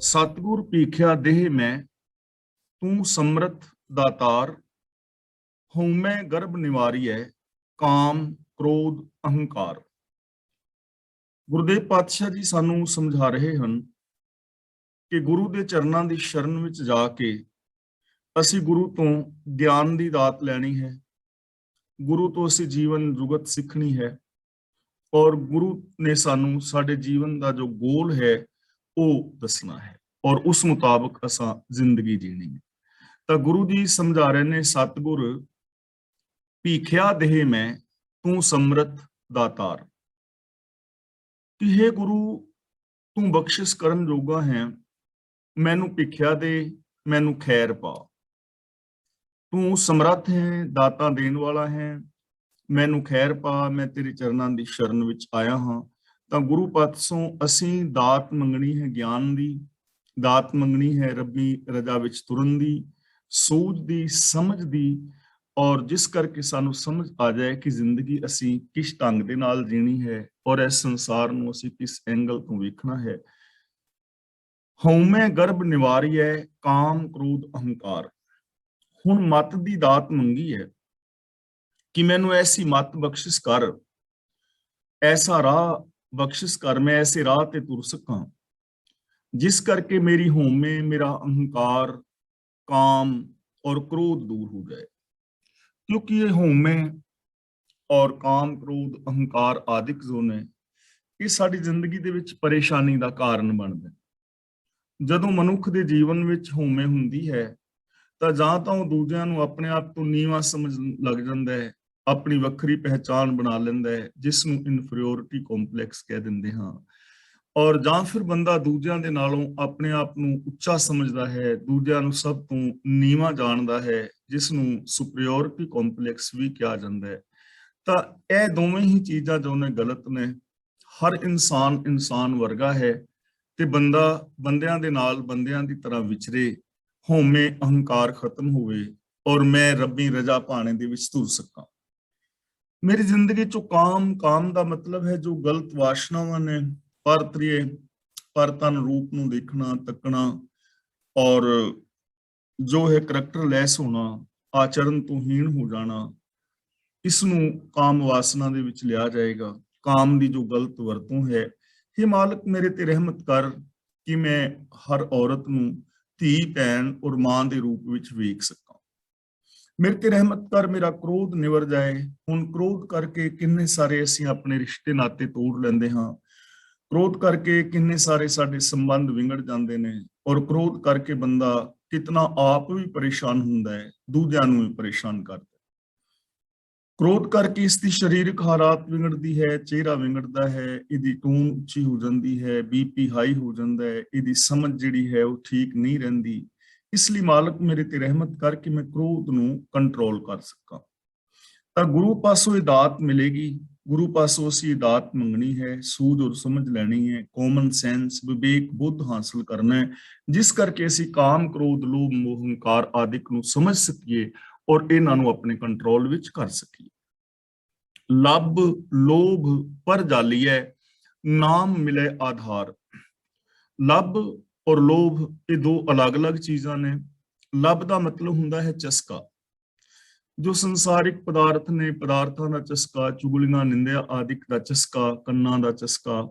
सतगुर पीख्या देह में तू समर्थ दातार हऊँ गर्भ निवारिय ਕਾਮ ਕ੍ਰੋਧ ਅਹੰਕਾਰ। ਗੁਰਦੇਵ ਪਾਤਸ਼ਾਹ ਜੀ ਸਾਨੂੰ ਸਮਝਾ ਰਹੇ ਹਨ ਕਿ ਗੁਰੂ ਦੇ ਚਰਨਾਂ ਦੀ ਸ਼ਰਨ ਵਿੱਚ ਜਾ ਕੇ ਅਸੀਂ ਗੁਰੂ ਤੋਂ ਗਿਆਨ ਦੀ ਦਾਤ ਲੈਣੀ ਹੈ, ਗੁਰੂ ਤੋਂ ਅਸੀਂ ਜੀਵਨ ਜੁਗਤ ਸਿੱਖਣੀ ਹੈ ਔਰ ਗੁਰੂ ਨੇ ਸਾਨੂੰ ਸਾਡੇ ਜੀਵਨ ਦਾ ਜੋ ਗੋਲ ਹੈ ਉਹ ਦੱਸਣਾ ਹੈ ਔਰ ਉਸ ਮੁਤਾਬਕ ਅਸਾਂ ਜ਼ਿੰਦਗੀ ਜੀਣੀ ਹੈ। ਤਾਂ ਗੁਰੂ ਜੀ ਸਮਝਾ ਰਹੇ ਨੇ, ਸਤਗੁਰ ਭੀਖਿਆ ਦੇਹ ਮੈਂ ਤੂੰ ਸਮਰਥ ਦਾਤਾਰ, ਕਿ हे ਗੁਰੂ ਤੂੰ ਬਖਸ਼ਿਸ਼ ਕਰਨ ਜੋਗਾ ਹੈ, ਮੈਨੂੰ ਭਿੱਖਿਆ ਦੇ, ਮੈਨੂੰ ਖੈਰ ਪਾ। ਤੂੰ ਸਮਰੱਥ ਹੈ, ਦਾਤਾ ਦੇਣ ਵਾਲਾ ਹੈ, ਮੈਨੂੰ ਖੈਰ ਪਾ, ਮੈਂ ਤੇਰੇ ਚਰਨਾਂ ਦੀ ਸ਼ਰਨ ਵਿੱਚ ਆਇਆ ਹਾਂ। ਤਾਂ ਗੁਰੂ ਪਾਤਸ਼ਾਹ ਅਸੀਂ ਦਾਤ ਮੰਗਣੀ ਹੈ, ਗਿਆਨ ਦੀ ਦਾਤ ਮੰਗਣੀ ਹੈ, ਰੱਬੀ ਰਜਾ ਵਿੱਚ ਤੁਰਨ ਦੀ, ਸੂਝ ਦੀ, ਸਮਝ ਦੀ, ਔਰ ਜਿਸ ਕਰਕੇ ਸਾਨੂੰ ਸਮਝ ਆ ਜਾਏ ਕਿ ਜ਼ਿੰਦਗੀ ਅਸੀਂ ਕਿਸ ਢੰਗ ਦੇ ਨਾਲ ਜੀਣੀ ਹੈ ਔਰ ਇਸ ਸੰਸਾਰ ਨੂੰ ਅਸੀਂ ਕਿਸ ਐਂਗਲ ਤੋਂ ਵੇਖਣਾ ਹੈ। ਹਉਮੈ ਗਰਭ ਨਿਵਾਰਿਐ ਕਾਮ ਕ੍ਰੋਧ ਅਹੰਕਾਰ। ਹੁਣ ਮਤ ਦੀ ਦਾਤ ਮੰਗੀ ਹੈ ਕਿ ਮੈਨੂੰ ਐਸੀ ਮਤ ਬਖਸ਼ਿਸ਼ ਕਰ, ਐਸਾ ਰਾਹ ਬਖਸ਼ਿਸ਼ ਕਰ, ਮੈਂ ਐਸੇ ਰਾਹ ਤੇ ਤੁਰ ਸਕਾਂ ਜਿਸ ਕਰਕੇ ਮੇਰੀ ਹਉਮੈ, ਮੇਰਾ ਅਹੰਕਾਰ, ਕਾਮ ਔਰ ਕ੍ਰੋਧ ਦੂਰ ਹੋ ਜਾਏ। क्योंकि ये हौमे और काम क्रोध अहंकार आदिक जो ने ये साडी जिंदगी दे विच परेशानी दा कारण बनदे। जदों मनुख दे जीवन विच हौमे हुंदी है तां जां तां ओह दूजिआं नूं अपने आप तो नीवां समझ लग जांदा है, अपनी वखरी पहचान बना लैंदा है, जिस नूं इनफीरियोरिटी कॉम्पलैक्स कह दिंदे हां। और जां फिर बंदा दूजिआं दे नालों अपने आप नूं ਉੱਚਾ ਸਮਝਦਾ ਹੈ, ਦੂਜਿਆਂ ਨੂੰ ਸਭ ਤੋਂ ਨੀਵਾਂ ਜਾਣਦਾ ਹੈ, ਜਿਸ ਨੂੰ ਸੁਪਰੀਓਰਿਟੀ ਕੰਪਲੈਕਸ ਵੀ ਕਿਹਾ ਜਾਂਦਾ ਹੈ। ਤਾਂ ਇਹ ਦੋਵੇਂ ਹੀ ਚੀਜ਼ਾਂ ਜੋ ਨੇ ਗਲਤ ਨੇ। ਹਰ ਇਨਸਾਨ ਵਰਗਾ ਹੈ ਤੇ ਬੰਦਿਆਂ ਦੇ ਨਾਲ ਬੰਦਿਆਂ ਦੀ ਤਰ੍ਹਾਂ ਵਿਚਰੇ, ਹਉਮੈ ਅਹੰਕਾਰ ਖਤਮ ਹੋਵੇ ਔਰ ਮੈਂ ਰੱਬੀ ਰਜ਼ਾ ਪਾਣੇ ਦੇ ਵਿੱਚ ਤੁਰ ਸਕਾਂ। ਮੇਰੀ ਜ਼ਿੰਦਗੀ ਚੋਂ ਕਾਮ ਦਾ ਮਤਲਬ ਹੈ ਜੋ ਗਲਤ ਵਾਸ਼ਨਾਵਾਂ ਨੇ, ਪਰ ਤਨ ਰੂਪ ਨੂੰ ਦੇਖਣਾ, ਤੱਕਣਾ ਔਰ ਜੋ ਹੈ ਕਰੈਕਟਰਲੈਸ ਹੋਣਾ, ਆਚਰਨ ਤੋਂ ਹੀਣ ਹੋ ਜਾਣਾ, ਇਸ ਨੂੰ ਕਾਮ ਵਾਸਨਾ ਦੇ ਵਿੱਚ ਲਿਆ ਜਾਏਗਾ। ਕਾਮ ਦੀ ਜੋ ਗਲਤ ਵਰਤੋਂ ਹੈ, हे ਮਾਲਕ ਮੇਰੇ ਤੇ ਰਹਿਮਤ ਕਰ ਕਿ ਮੈਂ ਹਰ ਔਰਤ ਨੂੰ ਧੀ, ਭੈਣ ਔਰ ਮਾਂ ਦੇ ਰੂਪ ਵਿੱਚ ਵੇਖ ਸਕਾਂ। ਮੇਰੇ ਤੇ ਰਹਿਮਤ ਕਰ, ਮੇਰਾ ਕ੍ਰੋਧ ਨਿਵਰ ਜਾਏ। ਹੁਣ ਕ੍ਰੋਧ ਕਰਕੇ ਕਿੰਨੇ ਸਾਰੇ ਅਸੀਂ ਆਪਣੇ ਰਿਸ਼ਤੇ ਨਾਤੇ ਤੋੜ ਲੈਂਦੇ ਹਾਂ, ਕ੍ਰੋਧ ਕਰਕੇ ਕਿੰਨੇ ਸਾਰੇ ਸਾਡੇ ਸੰਬੰਧ ਵਿਗੜ ਜਾਂਦੇ ਨੇ ਔਰ ਕ੍ਰੋਧ ਕਰਕੇ ਬੰਦਾ ਕਿਤਨਾ ਆਪ ਵੀ ਪਰੇਸ਼ਾਨ ਹੁੰਦਾ ਹੈ, ਦੂਜਿਆਂ ਨੂੰ ਵੀ ਪਰੇਸ਼ਾਨ ਕਰਦਾ। ਕ੍ਰੋਧ ਕਰਕੇ ਇਸ ਦੀ ਸਰੀਰਕ ਹਾਲਾਤ ਵਿਗੜਦੀ ਹੈ, ਚਿਹਰਾ ਵਿਗੜਦਾ ਹੈ, ਇਹਦੀ ਟੋਨ ਉੱਚੀ ਹੋ ਜਾਂਦੀ ਹੈ, BP ਹਾਈ ਹੋ ਜਾਂਦਾ ਹੈ, ਇਹਦੀ ਸਮਝ ਜਿਹੜੀ ਹੈ ਉਹ ਠੀਕ ਨਹੀਂ ਰਹਿੰਦੀ। ਇਸ ਲਈ ਮਾਲਕ ਮੇਰੇ ਤੇ ਰਹਿਮਤ ਕਰ ਕਿ ਮੈਂ ਕ੍ਰੋਧ ਨੂੰ ਕੰਟਰੋਲ ਕਰ ਸਕਾਂ। ਤਾਂ ਗੁਰੂ ਪਾਸੋਂ ਇਹ ਦਾਤ ਮਿਲੇਗੀ, ਗੁਰੂ ਪਾਸੋਂ ਅਸੀਂ ਦਾਤ ਮੰਗਣੀ ਹੈ, ਸੂਝ ਔਰ ਸਮਝ ਲੈਣੀ ਹੈ, ਕਾਮਨ ਸੈਂਸ, ਵਿਵੇਕ, ਬੁੱਧ ਹਾਸਲ ਕਰਨਾ ਹੈ, ਜਿਸ ਕਰਕੇ ਅਸੀਂ ਕਾਮ, ਕ੍ਰੋਧ, ਲੋਭ, ਮੋਹ, ਹੰਕਾਰ ਆਦਿਕ ਨੂੰ ਸਮਝ ਸਕੀਏ ਔਰ ਇਹਨਾਂ ਨੂੰ ਆਪਣੇ ਕੰਟਰੋਲ ਵਿੱਚ ਕਰ ਸਕੀਏ। ਲੱਭ ਲੋਭ ਪਰ ਜਾਲੀਐ ਨਾਮ ਮਿਲੇ ਆਧਾਰ। ਲੱਭ ਔਰ ਲੋਭ ਇਹ ਦੋ ਅਲੱਗ-ਅਲੱਗ ਚੀਜ਼ਾਂ ਨੇ। ਲੱਭ ਦਾ ਮਤਲਬ ਹੁੰਦਾ ਹੈ ਚਸਕਾ, ਜੋ ਸੰਸਾਰਿਕ ਪਦਾਰਥ ਨੇ, ਪਦਾਰਥਾਂ ਦਾ ਚਸਕਾ, ਚੁਗਲੀਆਂ, ਨਿੰਦਿਆ ਆਦਿਕ ਦਾ ਚਸਕਾ, ਕੰਨਾਂ ਦਾ ਚਸਕਾ,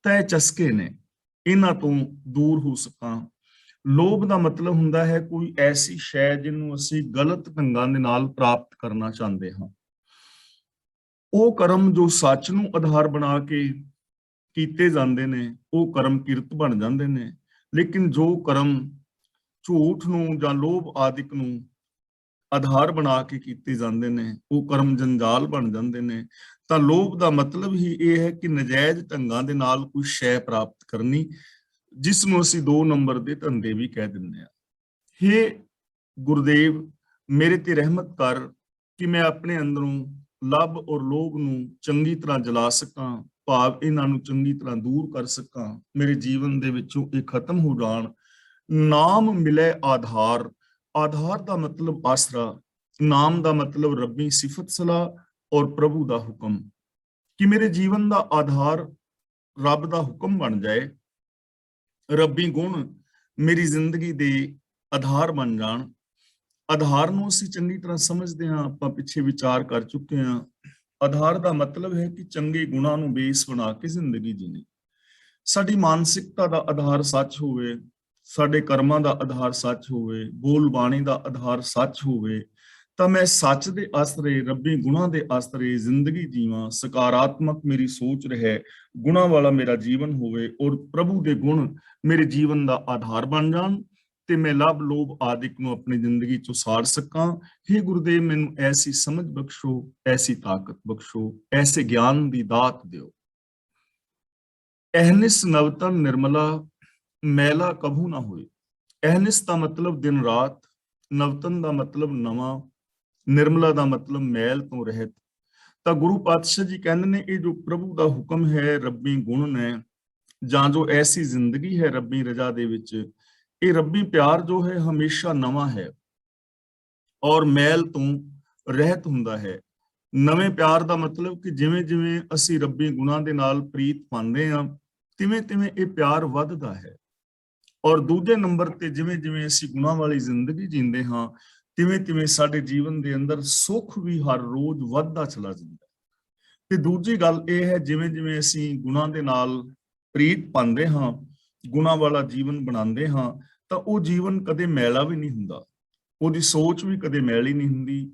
ਤਾਂ ਇਹ ਚਸਕੇ ਨੇ, ਇਹਨਾਂ ਤੋਂ ਦੂਰ ਹੋ ਸਕਾਂ। ਲੋਭ ਦਾ ਮਤਲਬ ਹੁੰਦਾ ਹੈ ਕੋਈ ਐਸੀ ਸ਼ੈ ਜਿਹਨੂੰ ਅਸੀਂ ਗਲਤ ਢੰਗਾਂ ਦੇ ਨਾਲ ਪ੍ਰਾਪਤ ਕਰਨਾ ਚਾਹੁੰਦੇ ਹਾਂ। ਉਹ ਕਰਮ ਜੋ ਸੱਚ ਨੂੰ ਆਧਾਰ ਬਣਾ ਕੇ ਕੀਤੇ ਜਾਂਦੇ ਨੇ ਉਹ ਕਰਮ ਕਿਰਤ ਬਣ ਜਾਂਦੇ ਨੇ, ਲੇਕਿਨ ਜੋ ਕਰਮ ਝੂਠ ਨੂੰ ਜਾਂ ਲੋਭ ਆਦਿਕ ਨੂੰ ਆਧਾਰ ਬਣਾ ਕੇ ਕੀਤੇ ਜਾਂਦੇ ਨੇ ਉਹ ਕਰਮ ਜੰਜਾਲ ਬਣ ਜਾਂਦੇ ਨੇ। ਤਾਂ ਲੋਭ ਦਾ ਮਤਲਬ ਹੀ ਇਹ ਹੈ ਕਿ ਨਜਾਇਜ਼ ਢੰਗਾਂ ਦੇ ਨਾਲ ਕੋਈ ਸ਼ੈ ਪ੍ਰਾਪਤ ਕਰਨੀ, ਜਿਸ ਨੂੰ ਅਸੀਂ 2 ਨੰਬਰ ਦੇ ਧੰਦੇ ਵੀ ਕਹਿ ਦਿੰਦੇ ਹਾਂ। हे ਗੁਰਦੇਵ ਮੇਰੇ ਤੇ ਰਹਿਮਤ ਕਰ ਕਿ ਮੈਂ ਆਪਣੇ ਅੰਦਰੋਂ ਲੱਭ ਔਰ ਲੋਭ ਨੂੰ ਚੰਗੀ ਤਰ੍ਹਾਂ ਜਲਾ ਸਕਾਂ, ਭਾਵ ਇਹਨਾਂ ਨੂੰ ਚੰਗੀ ਤਰ੍ਹਾਂ ਦੂਰ ਕਰ ਸਕਾਂ, ਮੇਰੇ ਜੀਵਨ ਦੇ ਵਿੱਚੋਂ ਇਹ ਖਤਮ ਹੋ ਜਾਣ। ਨਾਮ ਮਿਲੇ ਆਧਾਰ। ਆਧਾਰ ਦਾ ਮਤਲਬ ਆਸਰਾ, ਨਾਮ ਦਾ ਮਤਲਬ ਰੱਬੀ ਸਿਫਤ ਸਲਾਹ ਔਰ ਪ੍ਰਭੂ ਦਾ ਹੁਕਮ, ਕਿ ਮੇਰੇ ਜੀਵਨ ਦਾ ਆਧਾਰ ਰੱਬ ਦਾ ਹੁਕਮ ਬਣ ਜਾਏ, ਰੱਬੀ ਗੁਣ ਮੇਰੀ ਜ਼ਿੰਦਗੀ ਦੇ ਆਧਾਰ ਬਣ ਜਾਣ। ਆਧਾਰ ਨੂੰ ਅਸੀਂ ਚੰਗੀ ਤਰ੍ਹਾਂ ਸਮਝਦੇ ਹਾਂ, ਆਪਾਂ ਪਿੱਛੇ ਵਿਚਾਰ ਕਰ ਚੁੱਕੇ ਹਾਂ। ਆਧਾਰ ਦਾ ਮਤਲਬ ਹੈ ਕਿ ਚੰਗੇ ਗੁਣਾਂ ਨੂੰ ਬੇਸ ਬਣਾ ਕੇ ਜ਼ਿੰਦਗੀ ਜੀਣੀ। ਸਾਡੀ ਮਾਨਸਿਕਤਾ ਦਾ ਆਧਾਰ ਸੱਚ ਹੋਵੇ, ਸਾਡੇ ਕਰਮਾਂ ਦਾ ਆਧਾਰ ਸੱਚ ਹੋਵੇ, ਬੋਲ ਬਾਣੀ ਦਾ ਆਧਾਰ ਸੱਚ ਹੋਵੇ, ਤਾਂ ਮੈਂ ਸੱਚ ਦੇ ਆਸਰੇ, ਰੱਬੀ ਗੁਣਾਂ ਦੇ ਆਸਰੇ ਜ਼ਿੰਦਗੀ ਜੀਵਾਂ। ਸਕਾਰਾਤਮਕ ਮੇਰੀ ਸੋਚ ਰਹੇ, ਗੁਣਾਂ ਵਾਲਾ ਮੇਰਾ ਜੀਵਨ ਹੋਵੇ ਔਰ ਪ੍ਰਭੂ ਦੇ ਗੁਣ ਮੇਰੇ ਜੀਵਨ ਦਾ ਆਧਾਰ ਬਣ ਜਾਣ ਤੇ ਮੈਂ ਲੱਭ ਲੋਭ ਆਦਿਕ ਨੂੰ ਆਪਣੀ ਜ਼ਿੰਦਗੀ ਚੋਂ ਸਾੜ ਸਕਾਂ। हे ਗੁਰਦੇਵ, ਮੈਨੂੰ ਐਸੀ ਸਮਝ ਬਖਸ਼ੋ, ਐਸੀ ਤਾਕਤ ਬਖਸ਼ੋ, ਐਸੇ ਗਿਆਨ ਦੀ ਦਾਤ ਦਿਓ। ਅਹਨਿਸ ਨਵਤਨ ਨਿਰਮਲਾ, ਮੈਲਾ ਕਭੂ ਨਾ ਹੋਏ। ਅਹਨਿਸ ਦਾ ਮਤਲਬ ਦਿਨ ਰਾਤ, ਨਵਤਨ ਦਾ ਮਤਲਬ ਨਵਾਂ, ਨਿਰਮਲਾ ਦਾ ਮਤਲਬ ਮੈਲ ਤੋਂ ਰਹਿਤ। ਤਾਂ ਗੁਰੂ ਪਾਤਸ਼ਾਹ ਜੀ ਕਹਿੰਦੇ ਨੇ, ਇਹ ਜੋ ਪ੍ਰਭੂ ਦਾ ਹੁਕਮ ਹੈ, ਰੱਬੀ ਗੁਣ ਨੇ, ਜਾਂ ਜੋ ਐਸੀ ਜ਼ਿੰਦਗੀ ਹੈ ਰੱਬੀ ਰਜ਼ਾ ਦੇ ਵਿੱਚ, ਇਹ ਰੱਬੀ ਪਿਆਰ ਜੋ ਹੈ ਹਮੇਸ਼ਾ ਨਵਾਂ ਹੈ ਔਰ ਮੈਲ ਤੋਂ ਰਹਿਤ ਹੁੰਦਾ ਹੈ। ਨਵੇਂ ਪਿਆਰ ਦਾ ਮਤਲਬ ਕਿ ਜਿਵੇਂ ਜਿਵੇਂ ਅਸੀਂ ਰੱਬੀ ਗੁਣਾਂ ਦੇ ਨਾਲ ਪ੍ਰੀਤ ਪਾਉਂਦੇ ਹਾਂ, ਤਿਵੇਂ ਤਿਵੇਂ ਇਹ ਪਿਆਰ ਵੱਧਦਾ ਹੈ। ਔਰ ਦੂਜੇ ਨੰਬਰ ਤੇ ਜਿਵੇਂ ਜਿਵੇਂ ਅਸੀਂ ਗੁਣਾਂ ਵਾਲੀ ਜ਼ਿੰਦਗੀ ਜੀਂਦੇ ਹਾਂ, ਤਿਵੇਂ ਤਿਵੇਂ ਸਾਡੇ ਜੀਵਨ ਦੇ ਅੰਦਰ ਸੁੱਖ ਵੀ ਹਰ ਰੋਜ਼ ਵੱਧਦਾ ਚਲਾ ਜਾਂਦਾ। ਤੇ ਦੂਜੀ ਗੱਲ ਇਹ ਹੈ, ਜਿਵੇਂ ਜਿਵੇਂ ਅਸੀਂ ਗੁਣਾਂ ਦੇ ਨਾਲ ਪ੍ਰੀਤ ਪਾਉਂਦੇ ਹਾਂ, ਗੁਣਾਂ ਵਾਲਾ ਜੀਵਨ ਬਣਾਉਂਦੇ ਹਾਂ, ਤਾਂ ਉਹ ਜੀਵਨ ਕਦੇ ਮੈਲਾ ਵੀ ਨਹੀਂ ਹੁੰਦਾ, ਉਹਦੀ ਸੋਚ ਵੀ ਕਦੇ ਮੈਲੀ ਨਹੀਂ ਹੁੰਦੀ।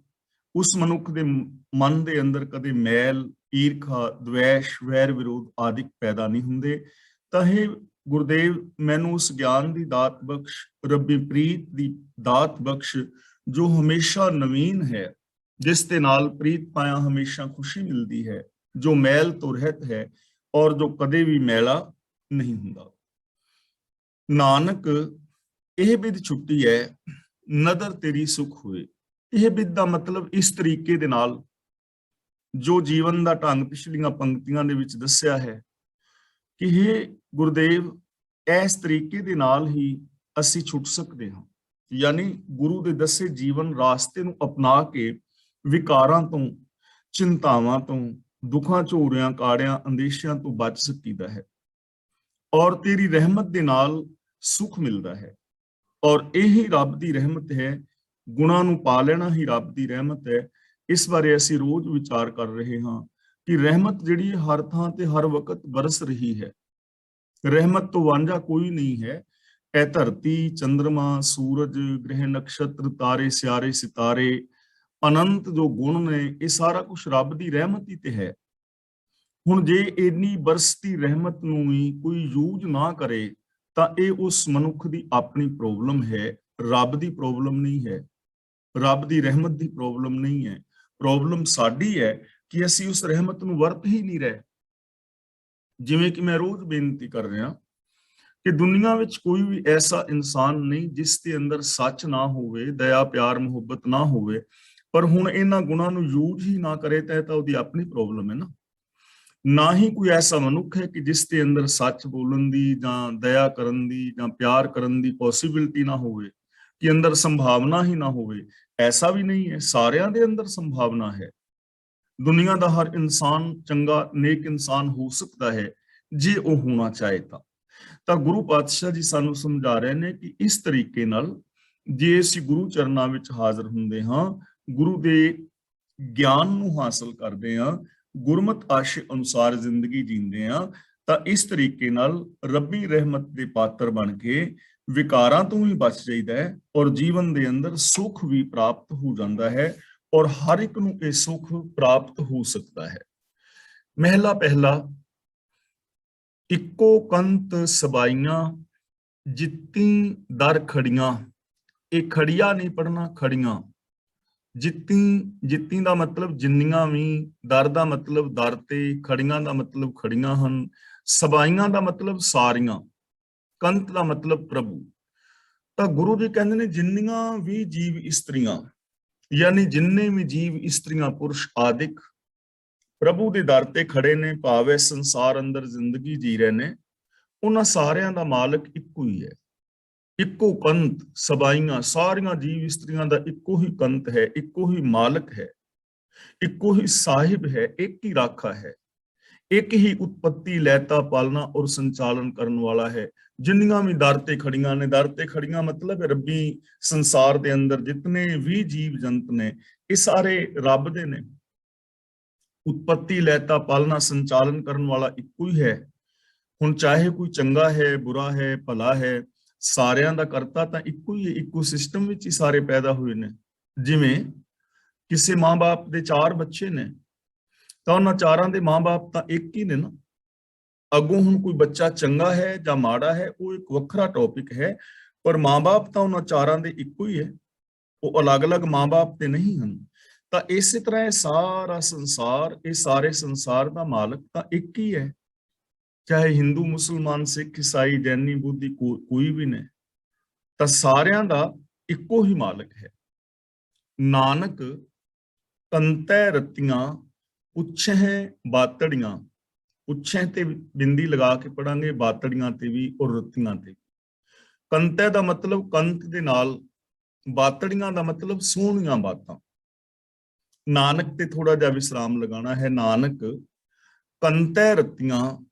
ਉਸ ਮਨੁੱਖ ਦੇ ਮਨ ਦੇ ਅੰਦਰ ਕਦੇ ਮੈਲ, ਈਰਖਾ, ਦਵੇਸ਼, ਵੈਰ ਵਿਰੋਧ ਆਦਿਕ ਪੈਦਾ ਨਹੀਂ ਹੁੰਦੇ। ਤਾਂ ਇਹ ਗੁਰਦੇਵ, ਮੈਨੂੰ ਉਸ ਗਿਆਨ ਦੀ ਦਾਤ ਬਖਸ਼, ਰੱਬੀ ਪ੍ਰੀਤ ਦੀ ਦਾਤ ਬਖਸ਼, ਜੋ ਹਮੇਸ਼ਾ ਨਵੀਨ ਹੈ, ਜਿਸ ਦੇ ਨਾਲ ਪ੍ਰੀਤ ਪਾਇਆ ਹਮੇਸ਼ਾ ਖੁਸ਼ੀ ਮਿਲਦੀ ਹੈ, ਜੋ ਮੈਲ ਤੋਂ ਰਹਿਤ ਹੈ ਔਰ ਜੋ ਕਦੇ ਵੀ ਮੈਲਾ ਨਹੀਂ ਹੁੰਦਾ। ਨਾਨਕ ਇਹ ਬਿਦ ਛੁੱਟੀ ਹੈ, ਨਦਰ ਤੇਰੀ ਸੁਖ ਹੋਏ। ਇਹ ਬਿਦ ਦਾ ਮਤਲਬ ਇਸ ਤਰੀਕੇ ਦੇ ਨਾਲ ਜੋ ਜੀਵਨ ਦਾ ਢੰਗ ਪਿਛਲੀਆਂ ਪੰਕਤੀਆਂ ਦੇ ਵਿੱਚ ਦੱਸਿਆ ਹੈ ਕਿ ਇਹ ਗੁਰਦੇਵ, ਇਸ ਤਰੀਕੇ ਦੇ ਨਾਲ ਹੀ ਅਸੀਂ ਛੁੱਟ ਸਕਦੇ ਹਾਂ। ਯਾਨੀ ਗੁਰੂ ਦੇ ਦੱਸੇ ਜੀਵਨ ਰਾਸਤੇ ਨੂੰ ਅਪਣਾ ਕੇ ਵਿਕਾਰਾਂ ਤੋਂ, ਚਿੰਤਾਵਾਂ ਤੋਂ, ਦੁੱਖਾਂ ਝੋਰਿਆਂ ਕਾੜਿਆਂ ਅੰਦੇਸ਼ਿਆਂ ਤੋਂ ਬਚ ਸਕੀਦਾ ਹੈ ਔਰ ਤੇਰੀ ਰਹਿਮਤ ਦੇ ਨਾਲ ਸੁਖ ਮਿਲਦਾ ਹੈ। ਔਰ ਇਹੀ ਰੱਬ ਦੀ ਰਹਿਮਤ ਹੈ, ਗੁਣਾਂ ਨੂੰ ਪਾ ਲੈਣਾ ਹੀ ਰੱਬ ਦੀ ਰਹਿਮਤ ਹੈ। ਇਸ ਬਾਰੇ ਅਸੀਂ ਰੋਜ਼ ਵਿਚਾਰ ਕਰ ਰਹੇ ਹਾਂ ਕਿ ਰਹਿਮਤ ਜਿਹੜੀ ਹਰ ਥਾਂ ਤੇ ਹਰ ਵਕਤ ਬਰਸ ਰਹੀ ਹੈ। ਰਹਿਮਤ ਤੋਂ ਵਾਂਝਾ ਕੋਈ ਨਹੀਂ ਹੈ। ਇਹ ਧਰਤੀ, ਚੰਦਰਮਾ, ਸੂਰਜ, ਗ੍ਰਹਿ, ਨਕਸ਼ਤਰ, ਤਾਰੇ, ਸਿਆਰੇ, ਸਿਤਾਰੇ, ਅਨੰਤ ਜੋ ਗੁਣ ਨੇ, ਇਹ ਸਾਰਾ ਕੁਝ ਰੱਬ ਦੀ ਰਹਿਮਤ ਹੀ ਤੇ ਹੈ। ਹੁਣ ਜੇ ਇੰਨੀ ਬਰਸਤੀ ਰਹਿਮਤ ਨੂੰ ਹੀ ਕੋਈ ਯੂਜ਼ ਨਾ ਕਰੇ ਤਾਂ ਇਹ ਉਸ ਮਨੁੱਖ ਦੀ ਆਪਣੀ ਪ੍ਰੋਬਲਮ ਹੈ, ਰੱਬ ਦੀ ਪ੍ਰੋਬਲਮ ਨਹੀਂ ਹੈ। ਰੱਬ ਦੀ ਰਹਿਮਤ ਦੀ ਪ੍ਰੋਬਲਮ ਨਹੀਂ ਹੈ। ਪ੍ਰੋਬਲਮ ਸਾਡੀ ਹੈ ਕਿ ਅਸੀਂ ਉਸ ਰਹਿਮਤ ਨੂੰ ਵਰਤ ਹੀ ਨਹੀਂ ਰਹੇ। ਜਿਵੇਂ ਕਿ ਮੈਂ ਰੋਜ਼ ਬੇਨਤੀ ਕਰ ਰਿਹਾ ਕਿ ਦੁਨੀਆ ਵਿੱਚ ਕੋਈ ਵੀ ਐਸਾ ਇਨਸਾਨ ਨਹੀਂ ਜਿਸ ਦੇ ਅੰਦਰ ਸੱਚ ਨਾ ਹੋਵੇ, ਦਇਆ, ਪਿਆਰ, ਮੁਹੱਬਤ ਨਾ ਹੋਵੇ, ਪਰ ਹੁਣ ਇਹਨਾਂ ਗੁਣਾਂ ਨੂੰ ਯੂਜ਼ ਹੀ ਨਾ ਕਰੇ ਤਾਂ ਉਹਦੀ ਆਪਣੀ ਪ੍ਰੋਬਲਮ ਹੈ ਨਾ। ਨਾ ਹੀ ਕੋਈ ਐਸਾ ਮਨੁੱਖ ਹੈ ਕਿ ਜਿਸ ਦੇ ਅੰਦਰ ਸੱਚ ਬੋਲਣ ਦੀ ਜਾਂ ਦਇਆ ਕਰਨ ਦੀ ਜਾਂ ਪਿਆਰ ਕਰਨ ਦੀ ਪੋਸੀਬਿਲਿਟੀ ਨਾ ਹੋਵੇ, ਕਿ ਅੰਦਰ ਸੰਭਾਵਨਾ ਹੀ ਨਾ ਹੋਵੇ। ਐਸਾ ਵੀ ਨਹੀਂ ਹੈ, ਸਾਰਿਆਂ ਦੇ ਅੰਦਰ ਸੰਭਾਵਨਾ ਹੈ। ਦੁਨੀਆ ਦਾ ਹਰ ਇਨਸਾਨ ਚੰਗਾ, ਨੇਕ ਇਨਸਾਨ ਹੋ ਸਕਦਾ ਹੈ ਜੇ ਉਹ ਹੋਣਾ ਚਾਹੇ ਤਾਂ ਗੁਰੂ ਪਾਤਸ਼ਾਹ ਜੀ ਸਾਨੂੰ ਸਮਝਾ ਰਹੇ ਨੇ ਕਿ ਇਸ ਤਰੀਕੇ ਨਾਲ ਜੇ ਅਸੀਂ ਗੁਰੂ ਚਰਨਾਂ ਵਿੱਚ ਹਾਜ਼ਰ ਹੁੰਦੇ ਹਾਂ, ਗੁਰੂ ਦੇ ਗਿਆਨ ਨੂੰ ਹਾਸਲ ਕਰਦੇ ਹਾਂ, ਗੁਰਮਤ ਆਸ਼ੇ ਅਨੁਸਾਰ ਜ਼ਿੰਦਗੀ ਜੀਂਦੇ ਹਾਂ, ਤਾਂ ਇਸ ਤਰੀਕੇ ਨਾਲ ਰੱਬੀ ਰਹਿਮਤ ਦੇ ਪਾਤਰ ਬਣ ਕੇ ਵਿਕਾਰਾਂ ਤੋਂ ਵੀ ਬਚ ਜਾਈਦਾ ਹੈ ਔਰ ਜੀਵਨ ਦੇ ਅੰਦਰ ਸੁੱਖ ਵੀ ਪ੍ਰਾਪਤ ਹੋ ਜਾਂਦਾ ਹੈ ਔਰ ਹਰ ਇੱਕ ਨੂੰ ਇਹ ਸੁੱਖ ਪ੍ਰਾਪਤ ਹੋ ਸਕਦਾ ਹੈ। ਮਹਿਲਾ ਪਹਿਲਾ। ਇੱਕੋ ਕੰਤ ਸਬਾਈਆਂ, ਜਿੱਤੀ ਦਰ ਖੜੀਆਂ। ਇਹ ਖੜੀਆਂ ਨਹੀਂ ਪੜਨਾ, ਖੜੀਆਂ। ਜਿੱਤੀ ਦਾ ਮਤਲਬ ਜਿੰਨੀਆਂ ਵੀ, ਦਰ ਦਾ ਮਤਲਬ ਦਰ ਤੇ, ਖੜੀਆਂ ਦਾ ਮਤਲਬ ਖੜੀਆਂ ਹਨ, ਸਬਾਈਆਂ ਦਾ ਮਤਲਬ ਸਾਰੀਆਂ, ਕੰਤ ਦਾ ਮਤਲਬ ਪ੍ਰਭੂ। ਤਾਂ ਗੁਰੂ ਜੀ ਕਹਿੰਦੇ ਨੇ ਜਿੰਨੀਆਂ ਵੀ ਜੀਵ ਇਸਤਰੀਆਂ, ਯਾਨੀ ਜਿੰਨੇ ਵੀ ਜੀਵ ਇਸਤਰੀਆਂ, ਪੁਰਸ਼ ਆਦਿਕ ਪ੍ਰਭੂ ਦੇ ਦਰ ਤੇ ਖੜੇ ਨੇ, ਭਾਵੇਂ ਸੰਸਾਰ ਅੰਦਰ ਜ਼ਿੰਦਗੀ ਜੀ ਰਹੇ ਨੇ, ਉਹਨਾਂ ਸਾਰਿਆਂ ਦਾ ਮਾਲਕ ਇੱਕੋ ਹੀ ਹੈ। ਇੱਕੋ ਕੰਤ ਸਬਾਈਆਂ, ਸਾਰੀਆਂ ਜੀਵ ਇਸਤਰੀਆਂ ਦਾ ਇੱਕੋ ਹੀ ਕੰਤ ਹੈ, ਇੱਕੋ ਹੀ ਮਾਲਕ ਹੈ, ਇੱਕੋ ਹੀ ਸਾਹਿਬ ਹੈ, ਇੱਕ ਹੀ ਰਾਖਾ ਹੈ। ਇੱਕ ਹੀ ਉਤਪत्ति ਲੈਤਾ ਪਾਲਣਾ ਔਰ ਸੰਚਾਲਨ ਕਰਨ ਵਾਲਾ ਹੈ। ਜਿੰਨੀਆਂ ਵੀ ਦਰ ਤੇ ਖੜੀਆਂ ਨੇ, ਦਰ ਤੇ ਖੜੀਆਂ ਮਤਲਬ ਰੱਬੀ ਸੰਸਾਰ ਦੇ ਅੰਦਰ ਜਿਤਨੇ ਵੀ ਜੀਵ ਜੰਤ ਨੇ ਇਹ ਸਾਰੇ ਰੱਬ ਦੇ ਨੇ। ਉਤਪत्ति ਲੈਤਾ ਪਾਲਣਾ ਸੰਚਾਲਨ ਕਰਨ ਵਾਲਾ ਇੱਕੋ ਹੀ ਹੈ। ਹੁਣ ਚਾਹੇ ਕੋਈ ਚੰਗਾ ਹੈ, ਬੁਰਾ ਹੈ, ਭਲਾ ਹੈ, ਸਾਰਿਆਂ ਦਾ ਕਰਤਾ ਤਾਂ ਇੱਕੋ ਹੀ ਹੈ। ਇੱਕੋ ਸਿਸਟਮ ਵਿੱਚ ਹੀ ਸਾਰੇ ਪੈਦਾ ਹੋਏ ਨੇ। ਜਿਵੇਂ ਕਿਸੇ ਮਾਂ-ਬਾਪ ਦੇ 4 ਬੱਚੇ ਨੇ ਤਾਂ ਉਹਨਾਂ ਚਾਰਾਂ ਦੇ ਮਾਂ-ਬਾਪ ਤਾਂ ਇੱਕ ਹੀ ਨੇ ਨਾ। ਅੱਗੋਂ ਹੁਣ ਕੋਈ ਬੱਚਾ ਚੰਗਾ ਹੈ ਜਾਂ ਮਾੜਾ ਹੈ ਉਹ ਇੱਕ ਵੱਖਰਾ ਟੌਪਿਕ ਹੈ, ਪਰ ਮਾਂ-ਬਾਪ ਤਾਂ ਉਹਨਾਂ ਚਾਰਾਂ ਦੇ ਇੱਕੋ ਹੀ ਹੈ, ਉਹ ਅਲੱਗ-ਅਲੱਗ ਮਾਂ-ਬਾਪ ਤੇ ਨਹੀਂ ਹਨ। ਤਾਂ ਇਸੇ ਤਰ੍ਹਾਂ ਇਹ ਸਾਰਾ ਸੰਸਾਰ, ਇਹ ਸਾਰੇ ਸੰਸਾਰ ਦਾ ਮਾਲਕ ਤਾਂ ਇੱਕ ਹੀ ਹੈ। ਚਾਹੇ ਹਿੰਦੂ, ਮੁਸਲਮਾਨ, ਸਿੱਖ, ਈਸਾਈ, ਜੈਨੀ, ਬੁੱਧੀ ਕੋਈ ਵੀ ਨੇ, ਤਾਂ ਸਾਰਿਆਂ ਦਾ ਇੱਕੋ ਹੀ ਮਾਲਕ ਹੈ। ਨਾਨਕ ਕੰਤੈ ਰਤੀਆਂ ਪੁੱਛਹਿ ਬਾਤੜੀਆਂ, ਪੁੱਛਹਿ ਤੇ ਬਿੰਦੀ ਲਗਾ ਕੇ ਪੜਾਂਗੇ, ਬਾਤੜੀਆਂ ਤੇ ਵੀ ਔਰ ਰਤੀਆਂ ਤੇ। ਕੰਤੈ ਦਾ ਮਤਲਬ ਕੰਤ ਦੇ ਨਾਲ, ਬਾਤੜੀਆਂ ਦਾ ਮਤਲਬ ਸੋਹਣੀਆਂ ਬਾਤਾਂ। ਨਾਨਕ ਤੇ ਥੋੜਾ ਜਿਹਾ ਵਿਸਰਾਮ ਲਗਾਣਾ ਹੈ। ਨਾਨਕ ਕੰਤੈ ਰਤੀਆਂ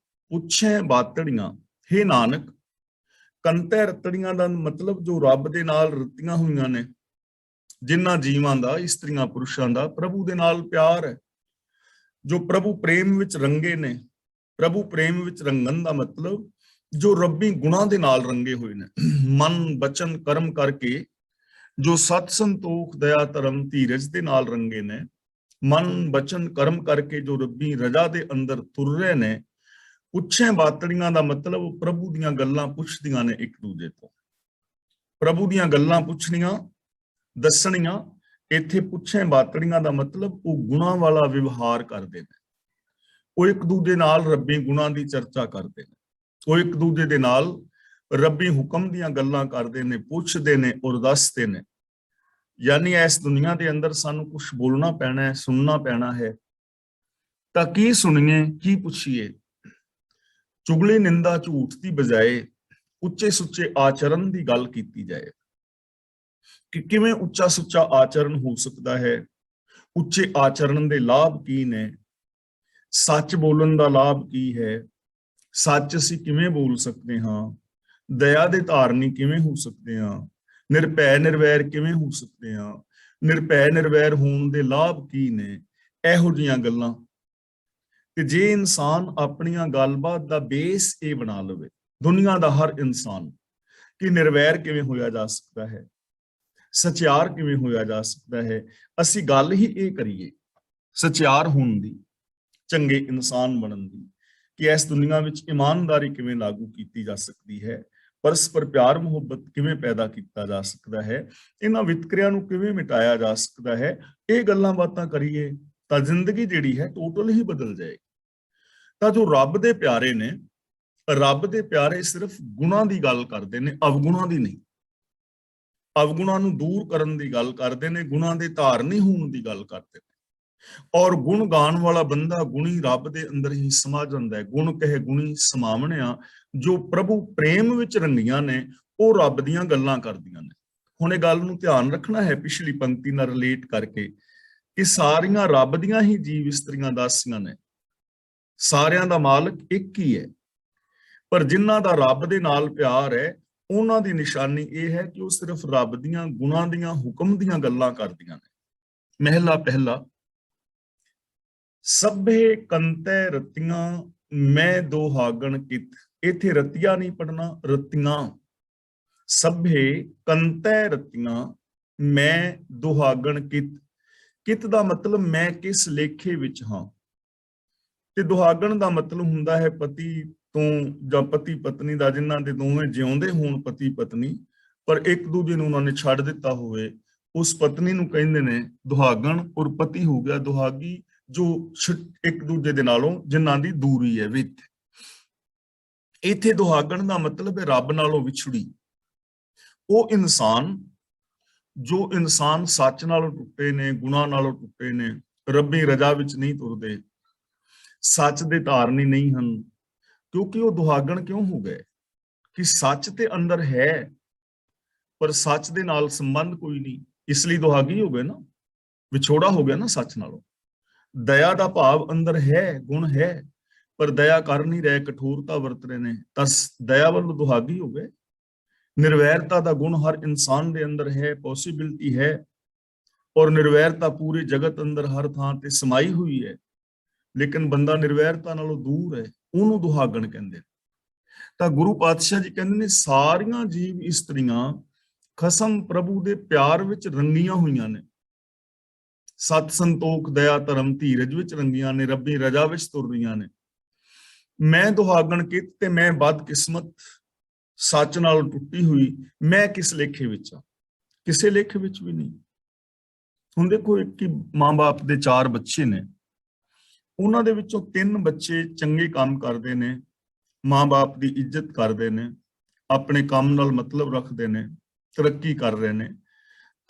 ਪੁੱਛਹਿ ਬਾਤੜੀਆਂ, ਹੇ ਨਾਨਕ ਕੰਤੈ ਰਤੜੀਆਂ ਦਾ ਮਤਲਬ ਜੋ ਰੱਬ ਦੇ ਨਾਲ ਰਤੀਆਂ ਹੋਈਆਂ ਨੇ, ਜਿਨ੍ਹਾਂ ਜੀਵਾਂ ਦਾ, ਇਸਤਰੀਆਂ ਪੁਰਸ਼ਾਂ ਦਾ ਪ੍ਰਭੂ ਦੇ ਨਾਲ ਪਿਆਰ ਹੈ, ਜੋ ਪ੍ਰਭੂ ਪ੍ਰੇਮ ਵਿੱਚ ਰੰਗੇ ਨੇ। ਪ੍ਰਭੂ ਪ੍ਰੇਮ ਵਿੱਚ ਰੰਗਣ ਦਾ ਮਤਲਬ ਜੋ ਰੱਬੀ ਗੁਣਾਂ ਦੇ ਨਾਲ ਰੰਗੇ ਹੋਏ ਨੇ, ਮਨ ਬਚਨ ਕਰਮ ਕਰਕੇ ਜੋ ਸਤ ਸੰਤੋਖ ਦਇਆ ਧਰਮ ਧੀਰਜ ਦੇ ਨਾਲ ਰੰਗੇ ਨੇ। ਮਨ ਬਚਨ ਕਰਮ ਕਰਕੇ ਜੋ ਰੱਬੀ ਰਜਾ ਦੇ ਅੰਦਰ ਤੁਰ ਰਹੇ ਨੇ। ਪੁੱਛੇ ਬਾਤੜੀਆਂ ਦਾ ਮਤਲਬ ਪ੍ਰਭੂ ਦੀਆਂ ਗੱਲਾਂ ਪੁੱਛਦੀਆਂ ਨੇ ਇੱਕ ਦੂਜੇ ਤੋਂ, ਪ੍ਰਭੂ ਦੀਆਂ ਗੱਲਾਂ ਪੁੱਛਣੀਆਂ, ਦੱਸਣੀਆਂ। ਇੱਥੇ ਪੁੱਛੇ ਬਾਤੜੀਆਂ ਦਾ ਮਤਲਬ ਉਹ ਗੁਣਾਂ ਵਾਲਾ ਵਿਵਹਾਰ ਕਰਦੇ ਨੇ, ਉਹ ਇੱਕ ਦੂਜੇ ਨਾਲ ਰੱਬੀ ਗੁਣਾਂ ਦੀ ਚਰਚਾ ਕਰਦੇ ਨੇ, ਉਹ ਇੱਕ ਦੂਜੇ ਦੇ ਨਾਲ ਰੱਬੀ ਹੁਕਮ ਦੀਆਂ ਗੱਲਾਂ ਕਰਦੇ ਨੇ, ਪੁੱਛਦੇ ਨੇ ਔਰ ਦੱਸਦੇ ਨੇ। ਯਾਨੀ ਇਸ ਦੁਨੀਆ ਦੇ ਅੰਦਰ ਸਾਨੂੰ ਕੁਝ ਬੋਲਣਾ ਪੈਣਾ ਹੈ, ਸੁਣਨਾ ਪੈਣਾ ਹੈ, ਤਾਂ ਕੀ ਸੁਣੀਏ, ਕੀ ਪੁੱਛੀਏ। ਚੁਗਲੀ ਨਿੰਦਾ ਝੂਠ ਦੀ ਬਜਾਏ ਉੱਚੇ ਸੁੱਚੇ ਆਚਰਣ ਦੀ ਗੱਲ ਕੀਤੀ ਜਾਏ ਕਿ ਕਿਵੇਂ ਉੱਚਾ ਸੁੱਚਾ ਆਚਰਣ ਹੋ ਸਕਦਾ ਹੈ, ਉੱਚੇ ਆਚਰਣ ਦੇ ਲਾਭ ਕੀ ਨੇ, ਸੱਚ ਬੋਲਣ ਦਾ ਲਾਭ ਕੀ ਹੈ, ਸੱਚ ਅਸੀਂ ਕਿਵੇਂ ਬੋਲ ਸਕਦੇ ਹਾਂ, ਦਇਆ ਦੇ ਧਾਰਨੀ ਕਿਵੇਂ ਹੋ ਸਕਦੇ ਹਾਂ, ਨਿਰਭੈ ਨਿਰਵੈਰ ਕਿਵੇਂ ਹੋ ਸਕਦੇ ਹਾਂ, ਨਿਰਭੈ ਨਿਰਵੈਰ ਹੋਣ ਦੇ ਲਾਭ ਕੀ ਨੇ। ਇਹੋ ਜਿਹੀਆਂ ਗੱਲਾਂ ਕਿ ਜੇ ਇਨਸਾਨ ਆਪਣੀਆਂ ਗੱਲਬਾਤ ਦਾ ਬੇਸ ਇਹ ਬਣਾ ਲਵੇ, ਦੁਨੀਆ ਦਾ ਹਰ ਇਨਸਾਨ, ਕਿ ਨਿਰਵੈਰ ਕਿਵੇਂ ਹੋਇਆ ਜਾ ਸਕਦਾ ਹੈ, ਸਚਿਆਰ ਕਿਵੇਂ ਹੋਇਆ ਜਾ ਸਕਦਾ ਹੈ, ਅਸੀਂ ਗੱਲ ਹੀ ਇਹ ਕਰੀਏ ਸਚਿਆਰ ਹੋਣ ਦੀ, ਚੰਗੇ ਇਨਸਾਨ ਬਣਨ ਦੀ, ਕਿ ਇਸ ਦੁਨੀਆ ਵਿੱਚ ਇਮਾਨਦਾਰੀ ਕਿਵੇਂ ਲਾਗੂ ਕੀਤੀ ਜਾ ਸਕਦੀ ਹੈ, ਪਰਸਪਰ ਪਿਆਰ ਮੁਹੱਬਤ ਕਿਵੇਂ ਪੈਦਾ ਕੀਤਾ ਜਾ ਸਕਦਾ ਹੈ, ਇਹਨਾਂ ਵਿਤਕਰਿਆਂ ਨੂੰ ਕਿਵੇਂ ਮਿਟਾਇਆ ਜਾ ਸਕਦਾ ਹੈ। ਇਹ ਗੱਲਾਂ ਬਾਤਾਂ ਕਰੀਏ ਤਾਂ ਜ਼ਿੰਦਗੀ ਜਿਹੜੀ ਹੈ ਟੋਟਲ ਹੀ ਬਦਲ ਜਾਏਗੀ। ਤਾਂ ਜੋ ਰੱਬ ਦੇ ਪਿਆਰੇ ਨੇ, ਰੱਬ ਦੇ ਪਿਆਰੇ ਸਿਰਫ ਗੁਣਾਂ ਦੀ ਗੱਲ ਕਰਦੇ ਨੇ, ਅਵਗੁਣਾਂ ਦੀ ਨਹੀਂ। ਅਵਗੁਣਾਂ ਨੂੰ ਦੂਰ ਕਰਨ ਦੀ ਗੱਲ ਕਰਦੇ ਨੇ, ਗੁਣਾਂ ਦੇ ਧਾਰਨੀ ਹੋਣ ਦੀ ਗੱਲ ਕਰਦੇ ਨੇ। ਔਰ ਗੁਣ ਗਾਣ ਵਾਲਾ ਬੰਦਾ ਗੁਣੀ ਰੱਬ ਦੇ ਅੰਦਰ ਹੀ ਸਮਾ ਜਾਂਦਾ ਹੈ। ਗੁਣ ਕਹੇ ਗੁਣੀ ਸਮਾਵਣਿਆ, ਜੋ ਪ੍ਰਭੂ ਪ੍ਰੇਮ ਵਿੱਚ ਰੰਗੀਆਂ ਨੇ ਉਹ ਰੱਬ ਦੀਆਂ ਗੱਲਾਂ ਕਰਦੀਆਂ ਨੇ। ਹੁਣ ਇਹ ਗੱਲ ਨੂੰ ਧਿਆਨ ਰੱਖਣਾ ਹੈ ਪਿਛਲੀ ਪੰਕਤੀ ਨਾਲ ਰਿਲੇਟ ਕਰਕੇ, ਕਿ ਸਾਰੀਆਂ ਰੱਬ ਦੀਆਂ ਹੀ ਜੀਵ ਇਸਤਰੀਆਂ ਦਾਸੀਆਂ ਨੇ, ਸਾਰਿਆਂ ਦਾ ਮਾਲਕ ਇੱਕ ਹੀ ਹੈ, ਪਰ ਜਿਨ੍ਹਾਂ ਦਾ ਰੱਬ ਦੇ ਨਾਲ ਪਿਆਰ ਹੈ ਉਹਨਾਂ ਦੀ ਨਿਸ਼ਾਨੀ ਇਹ ਹੈ ਕਿ ਉਹ ਸਿਰਫ ਰੱਬ ਦੀਆਂ ਗੁਣਾਂ ਦੀਆਂ, ਹੁਕਮ ਦੀਆਂ ਗੱਲਾਂ ਕਰਦੀਆਂ ਨੇ। ਮਹਿਲਾ ਪਹਿਲਾ, ਸਭੇ ਕੰਤੈ ਰਤੀਆਂ ਮੈਂ ਦੁਹਾਗਣ ਕਿਤ। ਇੱਥੇ ਰਤੀਆਂ ਨਹੀਂ ਪੜਨਾ, ਰਤੀਆਂ। ਸਭੇ ਕੰਤੈ ਰਤੀਆਂ ਮੈਂ ਦੁਹਾਗਣ ਕਿਤ। ਕਿਤ ਦਾ ਮਤਲਬ ਮੈਂ ਕਿਸ ਲੇਖੇ ਵਿੱਚ ਹਾਂ, ਤੇ ਦੁਹਾਗਣ ਦਾ ਮਤਲਬ ਹੁੰਦਾ ਹੈ ਪਤੀ ਤੋਂ ਜਾਂ ਪਤੀ ਪਤਨੀ ਦਾ, ਜਿਨ੍ਹਾਂ ਦੇ ਦੋਵੇਂ ਜਿਉਂਦੇ ਹੋਣ ਪਤੀ ਪਤਨੀ, ਪਰ ਇੱਕ ਦੂਜੇ ਨੂੰ ਉਹਨਾਂ ਨੇ ਛੱਡ ਦਿੱਤਾ ਹੋਵੇ, ਉਸ ਪਤਨੀ ਨੂੰ ਕਹਿੰਦੇ ਨੇ ਦੁਹਾਗਣ, ਔਰ ਪਤੀ ਹੋ ਗਿਆ ਦੁਹਾਗੀ, ਜੋ ਇੱਕ ਦੂਜੇ ਦੇ ਨਾਲੋਂ ਜਿਨ੍ਹਾਂ ਦੀ ਦੂਰੀ ਹੈ ਵਿੱਚ। ਇੱਥੇ ਦੁਹਾਗਣ ਦਾ ਮਤਲਬ ਹੈ ਰੱਬ ਨਾਲੋਂ ਵਿਛੜੀ। ਉਹ ਇਨਸਾਨ, ਜੋ ਇਨਸਾਨ ਸੱਚ ਨਾਲੋਂ ਟੁੱਟੇ ਨੇ, ਗੁਨਾਹ ਨਾਲੋਂ ਟੁੱਟੇ ਨੇ, ਰੱਬੀ ਰਜਾ ਵਿੱਚ ਨਹੀਂ ਤੁਰਦੇ, ਸੱਚ ਦੇ ਧਾਰਨੀ ਨਹੀਂ ਹਨ। ਕਿਉਂਕਿ ਉਹ ਦੁਹਾਗਣ ਕਿਉਂ ਹੋ ਗਏ? ਕਿ ਸੱਚ ਤੇ ਅੰਦਰ ਹੈ ਪਰ ਸੱਚ ਦੇ ਨਾਲ ਸੰਬੰਧ ਕੋਈ ਨਹੀਂ, ਇਸ ਲਈ ਦੁਹਾਗੀ ਹੋ ਗਏ ਨਾ, ਵਿਛੋੜਾ ਹੋ ਗਿਆ ਨਾ ਸੱਚ ਨਾਲੋਂ। ਦਇਆ ਦਾ ਭਾਵ ਅੰਦਰ ਹੈ, ਗੁਣ ਹੈ, ਪਰ ਦਇਆ ਕਰ ਨਹੀਂ ਰਹੇ, ਕਠੋਰਤਾ ਵਰਤ ਰਹੇ ਨੇ, ਤਾਂ ਦਇਆ ਵੱਲੋਂ ਦੁਹਾਗੀ ਹੋ ਗਏ। ਨਿਰਵੈਰਤਾ ਦਾ ਗੁਣ ਹਰ ਇਨਸਾਨ ਦੇ ਅੰਦਰ ਹੈ, ਪੋਸੀਬਿਲਿਟੀ ਹੈ, ਔਰ ਨਿਰਵੈਰਤਾ ਪੂਰੇ ਜਗਤ ਅੰਦਰ ਹਰ ਥਾਂ ਤੇ ਸਮਾਈ ਹੋਈ ਹੈ। ਲੇਕਿਨ ਬੰਦਾ ਨਿਰਵੈਰਤਾ ਨਾਲੋਂ ਦੂਰ ਹੈ, ਉਹਨੂੰ ਦੁਹਾਗਣ ਕਹਿੰਦੇ। ਤਾਂ ਗੁਰੂ ਪਾਤਸ਼ਾਹ ਜੀ ਕਹਿੰਦੇ ਨੇ ਸਾਰੀਆਂ ਜੀਵ ਇਸਤਰੀਆਂ ਖਸਮ ਪ੍ਰਭੂ ਦੇ ਪਿਆਰ ਵਿੱਚ ਰੰਗੀਆਂ ਹੋਈਆਂ ਨੇ। ਸਤ ਸੰਤੋਖ ਦਇਆ ਧਰਮ ਧੀਰਜ ਵਿੱਚ ਰੰਗੀਆਂ ਨੇ, ਰੱਬੀ ਰਜਾ ਵਿੱਚ ਤੁਰ ਰਹੀਆਂ ਨੇ। ਮੈਂ ਦੁਹਾਗਣ ਕਿਤ ਤੇ ਮੈਂ ਬਦਕਿਸਮਤ, ਸੱਚ ਨਾਲ ਟੁੱਟੀ ਹੋਈ, ਮੈਂ ਕਿਸ ਲੇਖੇ ਵਿੱਚ ਆ? ਕਿਸੇ ਲੇਖੇ ਵਿੱਚ ਵੀ ਨਹੀਂ। ਹੁਣ ਦੇਖੋ, ਇੱਕ ਹੀ ਮਾਂ-ਬਾਪ ਦੇ 4 ਬੱਚੇ ਨੇ, ਉਹਨਾਂ ਦੇ ਵਿੱਚੋਂ 3 ਬੱਚੇ ਚੰਗੇ ਕੰਮ ਕਰਦੇ ਨੇ, ਮਾਂ-ਬਾਪ ਦੀ ਇੱਜ਼ਤ ਕਰਦੇ ਨੇ, ਆਪਣੇ ਕੰਮ ਨਾਲ ਮਤਲਬ ਰੱਖਦੇ ਨੇ, ਤਰੱਕੀ ਕਰ ਰਹੇ ਨੇ,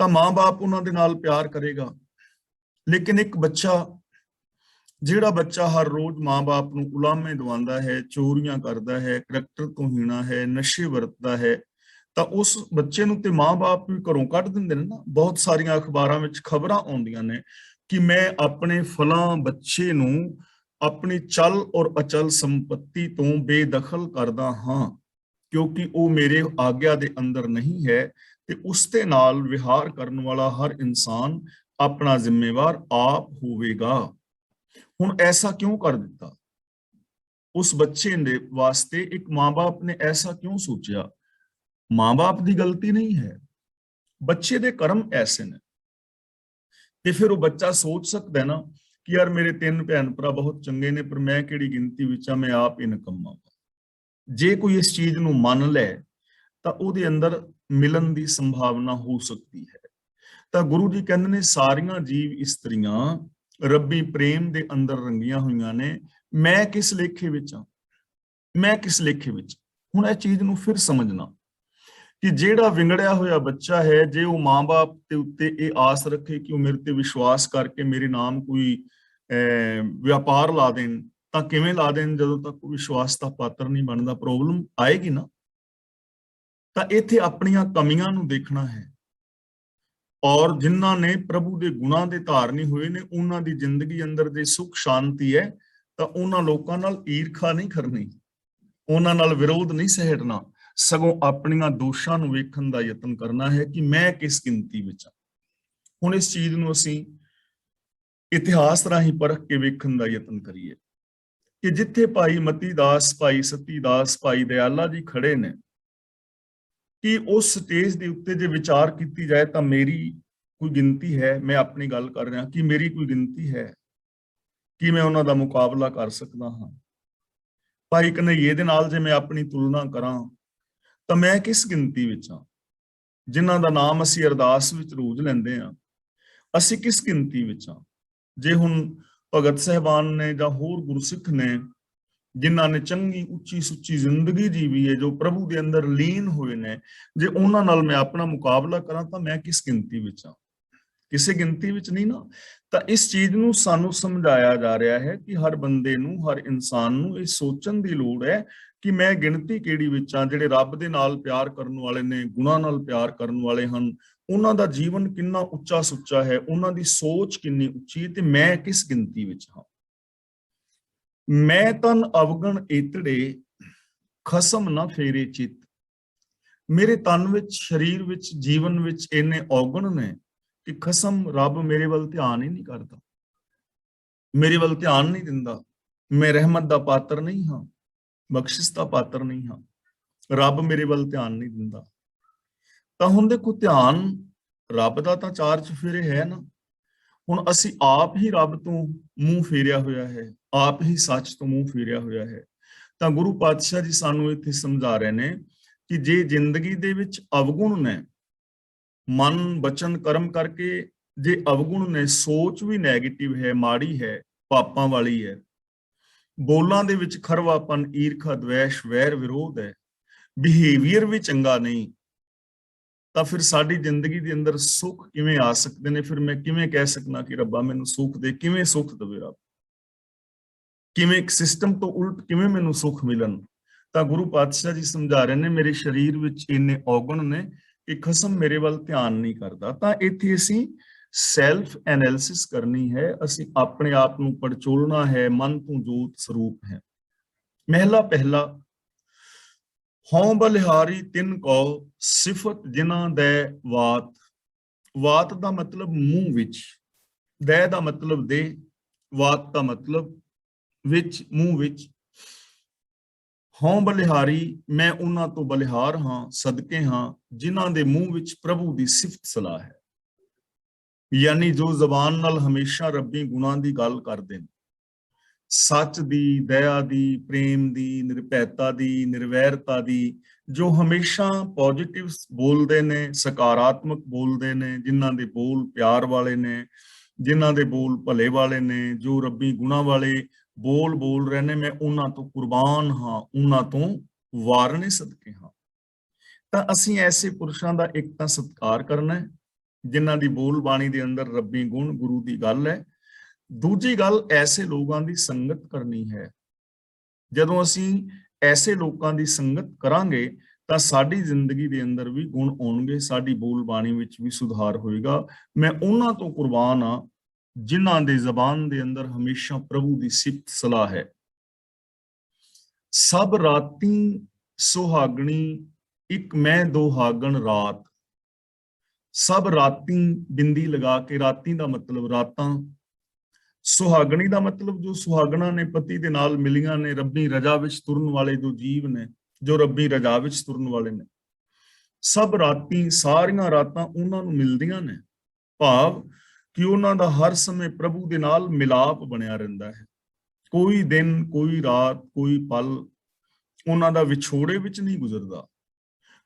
ਤਾਂ ਮਾਂ-ਬਾਪ ਉਹਨਾਂ ਦੇ ਨਾਲ ਪਿਆਰ ਕਰੇਗਾ। ਲੇਕਿਨ ਇੱਕ ਬੱਚਾ, ਜਿਹੜਾ ਬੱਚਾ ਹਰ ਰੋਜ਼ ਮਾਂ-ਬਾਪ ਨੂੰ ਉਲਾਮੇ ਦਵਾਉਂਦਾ ਹੈ, ਚੋਰੀਆਂ ਕਰਦਾ ਹੈ, ਕਰੈਕਟਰ ਤੋਂ ਹੀਣਾ ਹੈ, ਨਸ਼ੇ ਵਰਤਦਾ ਹੈ, ਤਾਂ ਉਸ ਬੱਚੇ ਨੂੰ ਤੇ ਮਾਂ-ਬਾਪ ਵੀ ਘਰੋਂ ਕੱਢ ਦਿੰਦੇ ਨੇ ਨਾ। ਬਹੁਤ ਸਾਰੀਆਂ ਅਖਬਾਰਾਂ ਵਿੱਚ ਖਬਰਾਂ ਆਉਂਦੀਆਂ ਨੇ ਕਿ ਮੈਂ ਆਪਣੇ ਫਲਾਂ ਬੱਚੇ ਨੂੰ ਆਪਣੀ ਚਲ ਔਰ ਅਚਲ ਸੰਪत्ति ਤੋਂ ਬੇਦਖਲ ਕਰਦਾ ਹਾਂ, ਕਿਉਂਕਿ ਉਹ ਮੇਰੇ ਆਗਿਆ ਦੇ ਅੰਦਰ ਨਹੀਂ ਹੈ, ਤੇ ਉਸ ਦੇ ਨਾਲ ਵਿਹਾਰ ਕਰਨ ਵਾਲਾ ਹਰ ਇਨਸਾਨ ਆਪਣਾ ਜ਼ਿੰਮੇਵਾਰ ਆਪ ਹੋਵੇਗਾ। ਹੁਣ ਐਸਾ ਕਿਉਂ ਕਰ ਦਿੱਤਾ? ਉਸ ਬੱਚੇ ਦੇ ਵਾਸਤੇ ਇੱਕ ਮਾਂ-ਬਾਪ ਨੇ ਐਸਾ ਕਿਉਂ ਸੋਚਿਆ? ਮਾਂ-ਬਾਪ ਦੀ ਗਲਤੀ ਨਹੀਂ ਹੈ, ਬੱਚੇ ਦੇ ਕਰਮ ਐਸੇ ਨੇ। ਤੇ ਫਿਰ ਉਹ ਬੱਚਾ ਸੋਚ ਸਕਦਾ ਨਾ ਕਿ ਯਾਰ ਮੇਰੇ 3 ਭੈਣ ਭਰਾ ਬਹੁਤ ਚੰਗੇ ਨੇ, ਪਰ ਮੈਂ ਕਿਹੜੀ ਗਿਣਤੀ ਵਿੱਚ ਆ, ਮੈਂ ਆਪ ਹੀ ਨਿਕੰਮਾ। ਜੇ ਕੋਈ ਇਸ ਚੀਜ਼ ਨੂੰ ਮੰਨ ਲੈ ਤਾਂ ਉਹਦੇ ਅੰਦਰ ਮਿਲਣ ਦੀ ਸੰਭਾਵਨਾ ਹੋ ਸਕਦੀ ਹੈ। ਤਾਂ ਗੁਰੂ ਜੀ ਕਹਿੰਦੇ ਨੇ ਸਾਰੀਆਂ ਜੀਵ ਇਸਤਰੀਆਂ ਰੱਬੀ ਪ੍ਰੇਮ ਦੇ ਅੰਦਰ ਰੰਗੀਆਂ ਹੋਈਆਂ ਨੇ। ਮੈਂ ਕਿਸ ਲੇਖੇ ਵਿੱਚ ਆ? ਮੈਂ ਕਿਸ ਲੇਖੇ ਵਿੱਚ? ਹੁਣ ਇਹ ਚੀਜ਼ ਨੂੰ ਫਿਰ ਸਮਝਣਾ ਕਿ ਜਿਹੜਾ ਵਿਗੜਿਆ ਹੋਇਆ ਬੱਚਾ ਹੈ, ਜੇ ਉਹ ਮਾਂ-ਬਾਪ ਦੇ ਉੱਤੇ ਇਹ ਆਸ ਰੱਖੇ ਕਿ ਉਹ ਮੇਰੇ ਤੇ ਵਿਸ਼ਵਾਸ ਕਰਕੇ ਮੇਰੇ ਨਾਮ ਕੋਈ ਵਪਾਰ ਲਾ ਦੇਣ, ਤਾਂ ਕਿਵੇਂ ਲਾ ਦੇਣ ਜਦੋਂ ਤੱਕ ਉਹ ਵਿਸ਼ਵਾਸ ਦਾ ਪਾਤਰ ਨਹੀਂ ਬਣਦਾ? ਪ੍ਰੋਬਲਮ ਆਏਗੀ ਨਾ। ਤਾਂ ਇੱਥੇ ਆਪਣੀਆਂ ਕਮੀਆਂ ਨੂੰ ਦੇਖਣਾ ਹੈ, ਔਰ ਜਿਨ੍ਹਾਂ ਨੇ ਪ੍ਰਭੂ ਦੇ ਗੁਣਾਂ ਦੇ ਧਾਰਨੀ ਹੋਏ ਨੇ, ਉਹਨਾਂ ਦੀ ਜ਼ਿੰਦਗੀ ਅੰਦਰ ਜੇ ਸੁੱਖ ਸ਼ਾਂਤੀ ਹੈ, ਤਾਂ ਉਹਨਾਂ ਲੋਕਾਂ ਨਾਲ ਈਰਖਾ ਨਹੀਂ ਕਰਨੀ, ਉਹਨਾਂ ਨਾਲ ਵਿਰੋਧ ਨਹੀਂ ਸਹਿਟਣਾ, ਸਗੋਂ ਆਪਣੀਆਂ ਦੋਸ਼ਾਂ ਨੂੰ ਵੇਖਣ ਦਾ ਯਤਨ ਕਰਨਾ ਹੈ ਕਿ ਮੈਂ ਕਿਸ ਗਿਣਤੀ ਵਿੱਚ ਹਾਂ। ਹੁਣ ਇਸ ਚੀਜ਼ ਨੂੰ ਅਸੀਂ ਇਤਿਹਾਸ ਰਾਹੀਂ ਪਰਖ ਕੇ ਵੇਖਣ ਦਾ ਯਤਨ ਕਰੀਏ ਕਿ ਜਿੱਥੇ ਭਾਈ ਮਤੀ ਦਾਸ, ਭਾਈ ਸਤੀ ਦਾਸ, ਭਾਈ ਦਇਆਲਾ ਜੀ ਖੜੇ ਨੇ, ਕਿ ਉਸ ਸਟੇਜ ਦੇ ਉੱਤੇ ਜੇ ਵਿਚਾਰ ਕੀਤੀ ਜਾਏ ਤਾਂ ਮੇਰੀ ਕੋਈ ਗਿਣਤੀ ਹੈ? ਮੈਂ ਆਪਣੀ ਗੱਲ ਕਰ ਰਿਹਾ ਕਿ ਮੇਰੀ ਕੋਈ ਗਿਣਤੀ ਹੈ ਕਿ ਮੈਂ ਉਹਨਾਂ ਦਾ ਮੁਕਾਬਲਾ ਕਰ ਸਕਦਾ ਹਾਂ? ਭਾਈ ਕਨ੍ਹਈਏ ਦੇ ਨਾਲ ਜੇ ਮੈਂ ਆਪਣੀ ਤੁਲਨਾ ਕਰਾਂ ਤਾਂ ਮੈਂ ਕਿਸ ਗਿਣਤੀ ਵਿੱਚ ਹਾਂ? ਜਿਨ੍ਹਾਂ ਦਾ ਨਾਮ ਅਸੀਂ ਅਰਦਾਸ ਵਿੱਚ ਰੋਜ਼ ਲੈਂਦੇ ਹਾਂ, ਅਸੀਂ ਕਿਸ ਗਿਣਤੀ ਵਿੱਚ ਹਾਂ? ਜੇ ਹੁਣ ਭਗਤ ਸਾਹਿਬਾਨ ਨੇ ਜਾਂ ਹੋਰ ਗੁਰਸਿੱਖ ਨੇ ਜਿਨ੍ਹਾਂ ਨੇ ਚੰਗੀ ਉੱਚੀ ਸੁੱਚੀ ਜ਼ਿੰਦਗੀ ਜੀਵੀ ਹੈ, ਜੋ ਪ੍ਰਭੂ ਦੇ ਅੰਦਰ ਲੀਨ ਹੋਏ ਨੇ, ਜੇ ਉਹਨਾਂ ਨਾਲ ਮੈਂ ਆਪਣਾ ਮੁਕਾਬਲਾ ਕਰਾਂ ਤਾਂ ਮੈਂ ਕਿਸ ਗਿਣਤੀ ਵਿੱਚ ਹਾਂ? ਕਿਸੇ ਗਿਣਤੀ ਵਿੱਚ ਨਹੀਂ ਨਾ। ਤਾਂ ਇਸ ਚੀਜ਼ ਨੂੰ ਸਾਨੂੰ ਸਮਝਾਇਆ ਜਾ ਰਿਹਾ ਹੈ ਕਿ ਹਰ ਬੰਦੇ ਨੂੰ, ਹਰ ਇਨਸਾਨ ਨੂੰ ਇਹ ਸੋਚਣ ਦੀ ਲੋੜ ਹੈ ਕਿ ਮੈਂ ਗਿਣਤੀ ਕਿਹੜੀ ਵਿੱਚ ਹਾਂ। ਜਿਹੜੇ ਰੱਬ ਦੇ ਨਾਲ ਪਿਆਰ ਕਰਨ ਵਾਲੇ ਨੇ, ਗੁਣਾਂ ਨਾਲ ਪਿਆਰ ਕਰਨ ਵਾਲੇ ਹਨ, ਉਹਨਾਂ ਦਾ ਜੀਵਨ ਕਿੰਨਾ ਉੱਚਾ ਸੁੱਚਾ ਹੈ, ਉਹਨਾਂ ਦੀ ਸੋਚ ਕਿੰਨੀ ਉੱਚੀ ਹੈ, ਤੇ ਮੈਂ ਕਿਸ ਗਿਣਤੀ ਵਿੱਚ ਹਾਂ? ਮੈਂ ਤਨ ਅਵਗਣ ਏਤੜੇ, ਖਸਮ ਨਾ ਫੇਰੇ ਚਿੱਤ। ਮੇਰੇ ਤਨ ਵਿੱਚ, ਸਰੀਰ ਵਿੱਚ, ਜੀਵਨ ਵਿੱਚ ਇੰਨੇ ਔਗਣ ਨੇ ਕਿ ਖਸਮ, ਰੱਬ ਮੇਰੇ ਵੱਲ ਧਿਆਨ ਹੀ ਨਹੀਂ ਕਰਦਾ, ਮੇਰੇ ਵੱਲ ਧਿਆਨ ਨਹੀਂ ਦਿੰਦਾ। ਮੈਂ ਰਹਿਮਤ ਦਾ ਪਾਤਰ ਨਹੀਂ ਹਾਂ, ਬਖਸ਼ਿਸ਼ ਦਾ ਪਾਤਰ ਨਹੀਂ ਹਾਂ, ਰੱਬ ਮੇਰੇ ਵੱਲ ਧਿਆਨ ਨਹੀਂ ਦਿੰਦਾ। ਤਾਂ ਹੁਣ ਦੇਖੋ, ਧਿਆਨ ਰੱਬ ਦਾ ਤਾਂ 4 ਚੁਫੇਰੇ ਹੈ ਨਾ। ਹੁਣ ਅਸੀਂ ਆਪ ਹੀ ਰੱਬ ਤੋਂ ਮੂੰਹ ਫੇਰਿਆ ਹੋਇਆ ਹੈ, ਆਪ ਹੀ ਸੱਚ ਤੋਂ ਮੂੰਹ ਫੇਰਿਆ ਹੋਇਆ ਹੈ। ਤਾਂ ਗੁਰੂ ਪਾਤਸ਼ਾਹ ਜੀ ਸਾਨੂੰ ਇੱਥੇ ਸਮਝਾ ਰਹੇ ਨੇ ਕਿ ਜੇ ਜ਼ਿੰਦਗੀ ਦੇ ਵਿੱਚ ਅਵਗੁਣ ਨੇ, ਮਨ ਬਚਨ ਕਰਮ ਕਰਕੇ ਜੇ ਅਵਗੁਣ ਨੇ, ਸੋਚ ਵੀ ਨੈਗੇਟਿਵ ਹੈ, ਮਾੜੀ ਹੈ, ਪਾਪਾਂ ਵਾਲੀ ਹੈ, ਬੋਲਾਂ ਦੇ ਵਿੱਚ ਖਰਵਾਪਨ, ਈਰਖਾ, ਦਵੇਸ਼, ਵੈਰ, ਵਿਰੋਧ ਹੈ, ਬਿਹੇਵੀਅਰ ਵੀ ਚੰਗਾ ਨਹੀਂ, ਤਾਂ ਫਿਰ ਸਾਡੀ ਜ਼ਿੰਦਗੀ ਦੇ ਅੰਦਰ ਸੁੱਖ ਕਿਵੇਂ ਆ ਸਕਦੇ ਨੇ? ਫਿਰ ਮੈਂ ਕਿਵੇਂ ਕਹਿ ਸਕਣਾ ਕਿ ਰੱਬਾ ਮੈਨੂੰ ਸੁੱਖ ਦੇ? ਕਿਵੇਂ ਸੁੱਖ ਦੇਵੇ ਰੱਬ? ਕਿਵੇਂ ਇੱਕ ਸਿਸਟਮ ਤੋਂ ਉਲਟ ਕਿਵੇਂ ਮੈਨੂੰ ਸੁੱਖ ਮਿਲਣ? ਤਾਂ ਗੁਰੂ ਪਾਤਸ਼ਾਹ ਜੀ ਸਮਝਾ ਰਹੇ ਨੇ ਮੇਰੇ ਸਰੀਰ ਵਿੱਚ ਇੰਨੇ ਔਗਣ ਨੇ ਕਿ ਖਸਮ ਮੇਰੇ ਵੱਲ ਧਿਆਨ ਨਹੀਂ ਕਰਦਾ। ਤਾਂ ਇੱਥੇ ਅਸੀਂ ਸੈਲਫ ਐਨਾਲਿਸਿਸ ਕਰਨੀ ਹੈ, ਅਸੀਂ ਆਪਣੇ ਆਪ ਨੂੰ ਪੜਚੋਲਣਾ ਹੈ। ਮਨ ਤੋਂ ਜੋਤ ਸਰੂਪ ਹੈ, महला पहला, हौं बलिहारी तिन को सिफत जिन्हां दे वात। वात का मतलब मुंह विच, दे का मतलब दे, वात का मतलब विच, मुंह विच। हौं बलिहारी, मैं उन्हां तो बलिहार हां, सदके हां जिन्हां दे मुंह विच प्रभु दी सिफत सलाह है। यानी जो जबान नाल हमेशा रब्बी गुणां दी गल करदे ने, सच दी, दया दी, प्रेम दी, निरभैता दी, निर्वैरता दी, जो हमेशा पॉजिटिव बोलते ने, सकारात्मक बोलते ने, जिन्हां दे बोल प्यार वाले ने, जिन्हां दे बोल भले वाले ने, जो रब्बी गुणा वाले बोल रहे ने, मैं उन्हां तो कुर्बान हाँ, उन्हां तो वारने सदके हाँ। ਤਾਂ ਅਸੀਂ ਐਸੇ ਪੁਰਸ਼ਾਂ ਦਾ ਇੱਕ ਤਾਂ ਸਤਿਕਾਰ ਕਰਨਾ ਹੈ ਜਿਨ੍ਹਾਂ ਦੀ ਬੋਲ ਬਾਣੀ ਦੇ ਅੰਦਰ ਰੱਬੀ ਗੁਣ ਗੁਰੂ ਦੀ ਗੱਲ ਹੈ। ਦੂਜੀ ਗੱਲ, ਐਸੇ ਲੋਕਾਂ ਦੀ ਸੰਗਤ ਕਰਨੀ ਹੈ। ਜਦੋਂ ਅਸੀਂ ਐਸੇ ਲੋਕਾਂ ਦੀ ਸੰਗਤ ਕਰਾਂਗੇ ਤਾਂ ਸਾਡੀ ਜ਼ਿੰਦਗੀ ਦੇ ਅੰਦਰ ਵੀ ਗੁਣ ਆਉਣਗੇ, ਸਾਡੀ ਬੋਲ ਬਾਣੀ ਵਿੱਚ ਵੀ ਸੁਧਾਰ ਹੋਏਗਾ। ਮੈਂ ਉਹਨਾਂ ਤੋਂ ਕੁਰਬਾਨ ਆ ਜਿਨ੍ਹਾਂ ਦੇ ਜ਼ਬਾਨ ਦੇ ਅੰਦਰ ਹਮੇਸ਼ਾ ਪ੍ਰਭੂ ਦੀ ਸਿਫਤ ਸਲਾਹ ਹੈ। ਸਭ ਰਾਤੀ ਸੁਹਾਗਣੀ ਇੱਕ ਮੈਂ ਦੁਹਾਗਣ ਰਾਤ। ਸਭ ਰਾਤੀ ਬਿੰਦੀ ਲਗਾ ਕੇ, ਰਾਤੀ ਦਾ ਮਤਲਬ ਰਾਤਾਂ, ਸੁਹਾਗਣੀ ਦਾ ਮਤਲਬ ਜੋ ਸੁਹਾਗਣਾ ਨੇ ਪਤੀ ਦੇ ਨਾਲ ਮਿਲੀਆਂ ਨੇ, ਰੱਬੀ ਰਜਾ ਵਿੱਚ ਤੁਰਨ ਵਾਲੇ ਜੋ ਜੀਵ ਨੇ, ਜੋ ਰੱਬੀ ਰਜਾ ਵਿੱਚ ਤੁਰਨ ਵਾਲੇ ਨੇ। ਸਭ ਰਾਤੀ, ਸਾਰੀਆਂ ਰਾਤਾਂ ਉਹਨਾਂ ਨੂੰ ਮਿਲਦੀਆਂ ਨੇ, ਭਾਵ ਕਿ ਉਹਨਾਂ ਦਾ ਹਰ ਸਮੇਂ ਪ੍ਰਭੂ ਦੇ ਨਾਲ ਮਿਲਾਪ ਬਣਿਆ ਰਹਿੰਦਾ ਹੈ। ਕੋਈ ਦਿਨ, ਕੋਈ ਰਾਤ, ਕੋਈ ਪਲ ਉਹਨਾਂ ਦਾ ਵਿਛੋੜੇ ਵਿੱਚ ਨਹੀਂ ਗੁਜ਼ਰਦਾ,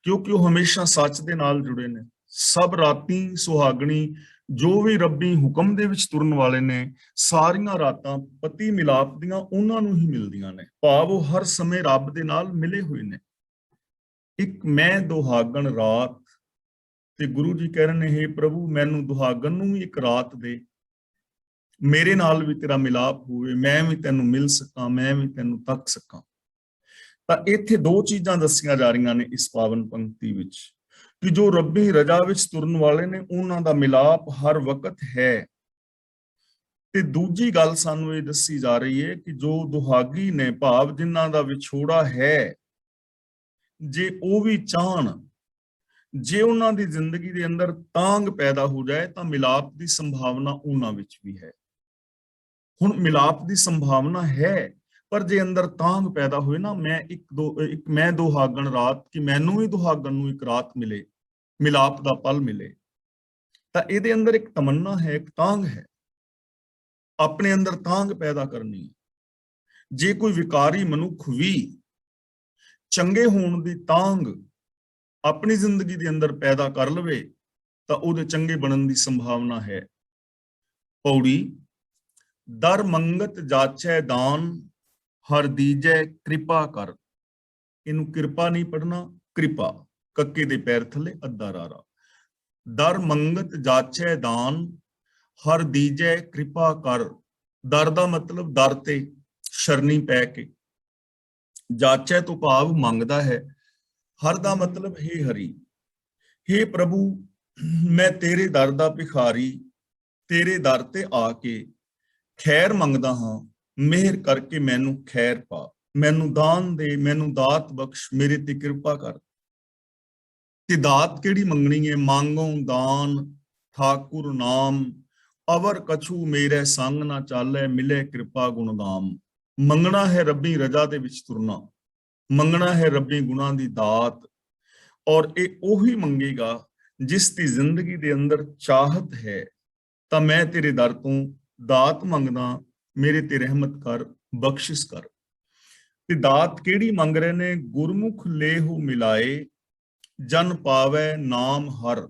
ਕਿਉਂਕਿ ਉਹ ਹਮੇਸ਼ਾ ਸੱਚ ਦੇ ਨਾਲ ਜੁੜੇ ਨੇ। ਸਭ ਰਾਤੀ ਸੁਹਾਗਣੀ, ਜੋ ਵੀ ਰੱਬੀ ਹੁਕਮ ਦੇ ਵਿੱਚ ਤੁਰਨ ਵਾਲੇ ਨੇ, ਸਾਰੀਆਂ ਰਾਤਾਂ ਪਤੀ ਮਿਲਾਪ ਦੀਆਂ ਉਹਨਾਂ ਨੂੰ ਹੀ ਮਿਲਦੀਆਂ ਨੇ, ਭਾਵ ਉਹ ਹਰ ਸਮੇਂ ਰੱਬ ਦੇ ਨਾਲ ਮਿਲੇ ਹੋਏ ਨੇ। ਇੱਕ ਮੈਂ ਦੁਹਾਗਣ ਰਾਤ, ਤੇ ਗੁਰੂ ਜੀ ਕਹਿ ਰਹੇ ਨੇ, ਹੇ ਪ੍ਰਭੂ ਮੈਨੂੰ ਦੁਹਾਗਣ ਨੂੰ ਵੀ ਇੱਕ ਰਾਤ ਦੇ, ਮੇਰੇ ਨਾਲ ਵੀ ਤੇਰਾ ਮਿਲਾਪ ਹੋਵੇ, ਮੈਂ ਵੀ ਤੈਨੂੰ ਮਿਲ ਸਕਾਂ, ਮੈਂ ਵੀ ਤੈਨੂੰ ਤੱਕ ਸਕਾਂ। ਤਾਂ ਇੱਥੇ ਦੋ ਚੀਜ਼ਾਂ ਦੱਸੀਆਂ ਜਾ ਰਹੀਆਂ ਨੇ ਇਸ ਪਾਵਨ ਪੰਕਤੀ ਵਿੱਚ, ਕਿ ਜੋ ਰੱਬੀ ਰਜਾ ਵਿੱਚ ਤੁਰਨ ਵਾਲੇ ਨੇ ਉਹਨਾਂ ਦਾ ਮਿਲਾਪ ਹਰ ਵਕਤ ਹੈ। ਤੇ ਦੂਜੀ ਗੱਲ ਸਾਨੂੰ ਇਹ ਦੱਸੀ ਜਾ ਰਹੀ ਹੈ ਕਿ ਜੋ ਦੁਹਾਗੀ ਨੇ, ਭਾਵ ਜਿਨ੍ਹਾਂ ਦਾ ਵਿਛੋੜਾ ਹੈ, ਜੇ ਉਹ ਵੀ ਚਾਹਣ, ਜੇ ਉਹਨਾਂ ਦੀ ਜ਼ਿੰਦਗੀ ਦੇ ਅੰਦਰ ਤਾਂਗ ਪੈਦਾ ਹੋ ਜਾਏ ਤਾਂ ਮਿਲਾਪ ਦੀ ਸੰਭਾਵਨਾ ਉਹਨਾਂ ਵਿੱਚ ਵੀ ਹੈ। ਹੁਣ ਮਿਲਾਪ ਦੀ ਸੰਭਾਵਨਾ ਹੈ, ਪਰ ਜੇ ਅੰਦਰ ਤਾਂਗ ਪੈਦਾ ਹੋਏ ਨਾ, ਇੱਕ ਮੈਂ ਦੁਹਾਗਣ ਰਾਤ, ਕਿ ਮੈਨੂੰ ਵੀ ਦੁਹਾਗਣ ਨੂੰ ਇੱਕ ਰਾਤ ਮਿਲੇ, ਮਿਲਾਪ ਦਾ ਪਲ ਮਿਲੇ, ਤਾਂ ਇਹਦੇ ਅੰਦਰ ਇੱਕ ਤਮੰਨਾ ਹੈ, ਇੱਕ ਤਾਂਗ ਹੈ, ਆਪਣੇ ਅੰਦਰ ਤਾਂਗ ਪੈਦਾ ਕਰਨੀ ਹੈ। ਜੇ ਕੋਈ ਵਿਕਾਰੀ ਮਨੁੱਖ ਵੀ ਚੰਗੇ ਹੋਣ ਦੀ ਤਾਂਗ ਆਪਣੀ ਜ਼ਿੰਦਗੀ ਦੇ ਅੰਦਰ ਪੈਦਾ ਕਰ ਲਵੇ ਤਾਂ ਉਹਦੇ ਚੰਗੇ ਬਣਨ ਦੀ ਸੰਭਾਵਨਾ ਹੈ। ਪੌੜੀ, ਦਰ ਮੰਗਤ ਜਾਚੈ ਦਾਨ, ਹਰ ਦੀਜੈ ਕਿਰਪਾ ਕਰ। ਇਹਨੂੰ ਕਿਰਪਾ ਨਹੀਂ ਪੜਨਾ, ਕਿਰਪਾ, ਕੱਕੇ ਦੇ ਪੈਰ ਥੱਲੇ ਅੱਧਾ ਰਾਰਾ। ਦਰ ਮੰਗਤ ਜਾਚੈ ਦਾਨ, ਹਰ ਦੀਜੈ ਕਿਰਪਾ ਕਰ। ਦਰ ਦਾ ਮਤਲਬ ਦਰ ਤੇ ਸ਼ਰਨੀ ਪੈ ਕੇ, ਜਾਚੈ ਤੋਂ ਭਾਵ ਮੰਗਦਾ ਹੈ, ਹਰ ਦਾ ਮਤਲਬ ਹੇ ਹਰੀ, ਹੇ ਪ੍ਰਭੂ ਮੈਂ ਤੇਰੇ ਦਰ ਦਾ ਭਿਖਾਰੀ, ਤੇਰੇ ਦਰ ਤੇ ਆ ਕੇ ਖੈਰ ਮੰਗਦਾ ਹਾਂ, ਮਿਹਰ ਕਰਕੇ ਮੈਨੂੰ ਖੈਰ ਪਾ, ਮੈਨੂੰ ਦਾਨ ਦੇ, ਮੈਨੂੰ ਦਾਤ ਬਖਸ਼, ਮੇਰੇ ਤੇ ਕਿਰਪਾ ਕਰ। ਤੇ ਦਾਤ ਕਿਹੜੀ ਮੰਗਣੀ ਹੈ? ਮੰਗੋ ਦਾਨ ਠਾਕੁਰ ਨਾਮ, ਅਵਰ ਕਛੂ ਮੇਰੇ ਸੰਗ ਨਾ ਚਾਲੇ, ਮਿਲੇ ਕਿਰਪਾ ਗੁਣਗਾਮ। ਮੰਗਣਾ ਹੈ ਰੱਬੀ ਰਜਾ ਦੇ ਵਿੱਚ ਤੁਰਨਾ, ਮੰਗਣਾ ਹੈ ਰੱਬੀ ਗੁਣਾਂ ਦੀ ਦਾਤ, ਔਰ ਇਹ ਉਹੀ ਮੰਗੇਗਾ ਜਿਸ ਦੀ ਜ਼ਿੰਦਗੀ ਦੇ ਅੰਦਰ ਚਾਹਤ ਹੈ। ਤਾਂ ਮੈਂ ਤੇਰੇ ਦਰ ਤੋਂ ਦਾਤ ਮੰਗਦਾ, ਮੇਰੇ ਤੇ ਰਹਿਮਤ ਕਰ, ਬਖਸ਼ਿਸ਼ ਕਰ। ਤੇ ਦਾਤ ਕਿਹੜੀ ਮੰਗ ਰਹੇ ਨੇ? ਗੁਰਮੁਖ ਲੇਹੁ ਮਿਲਾਏ, ਜਨ ਪਾਵੈ ਨਾਮ ਹਰ।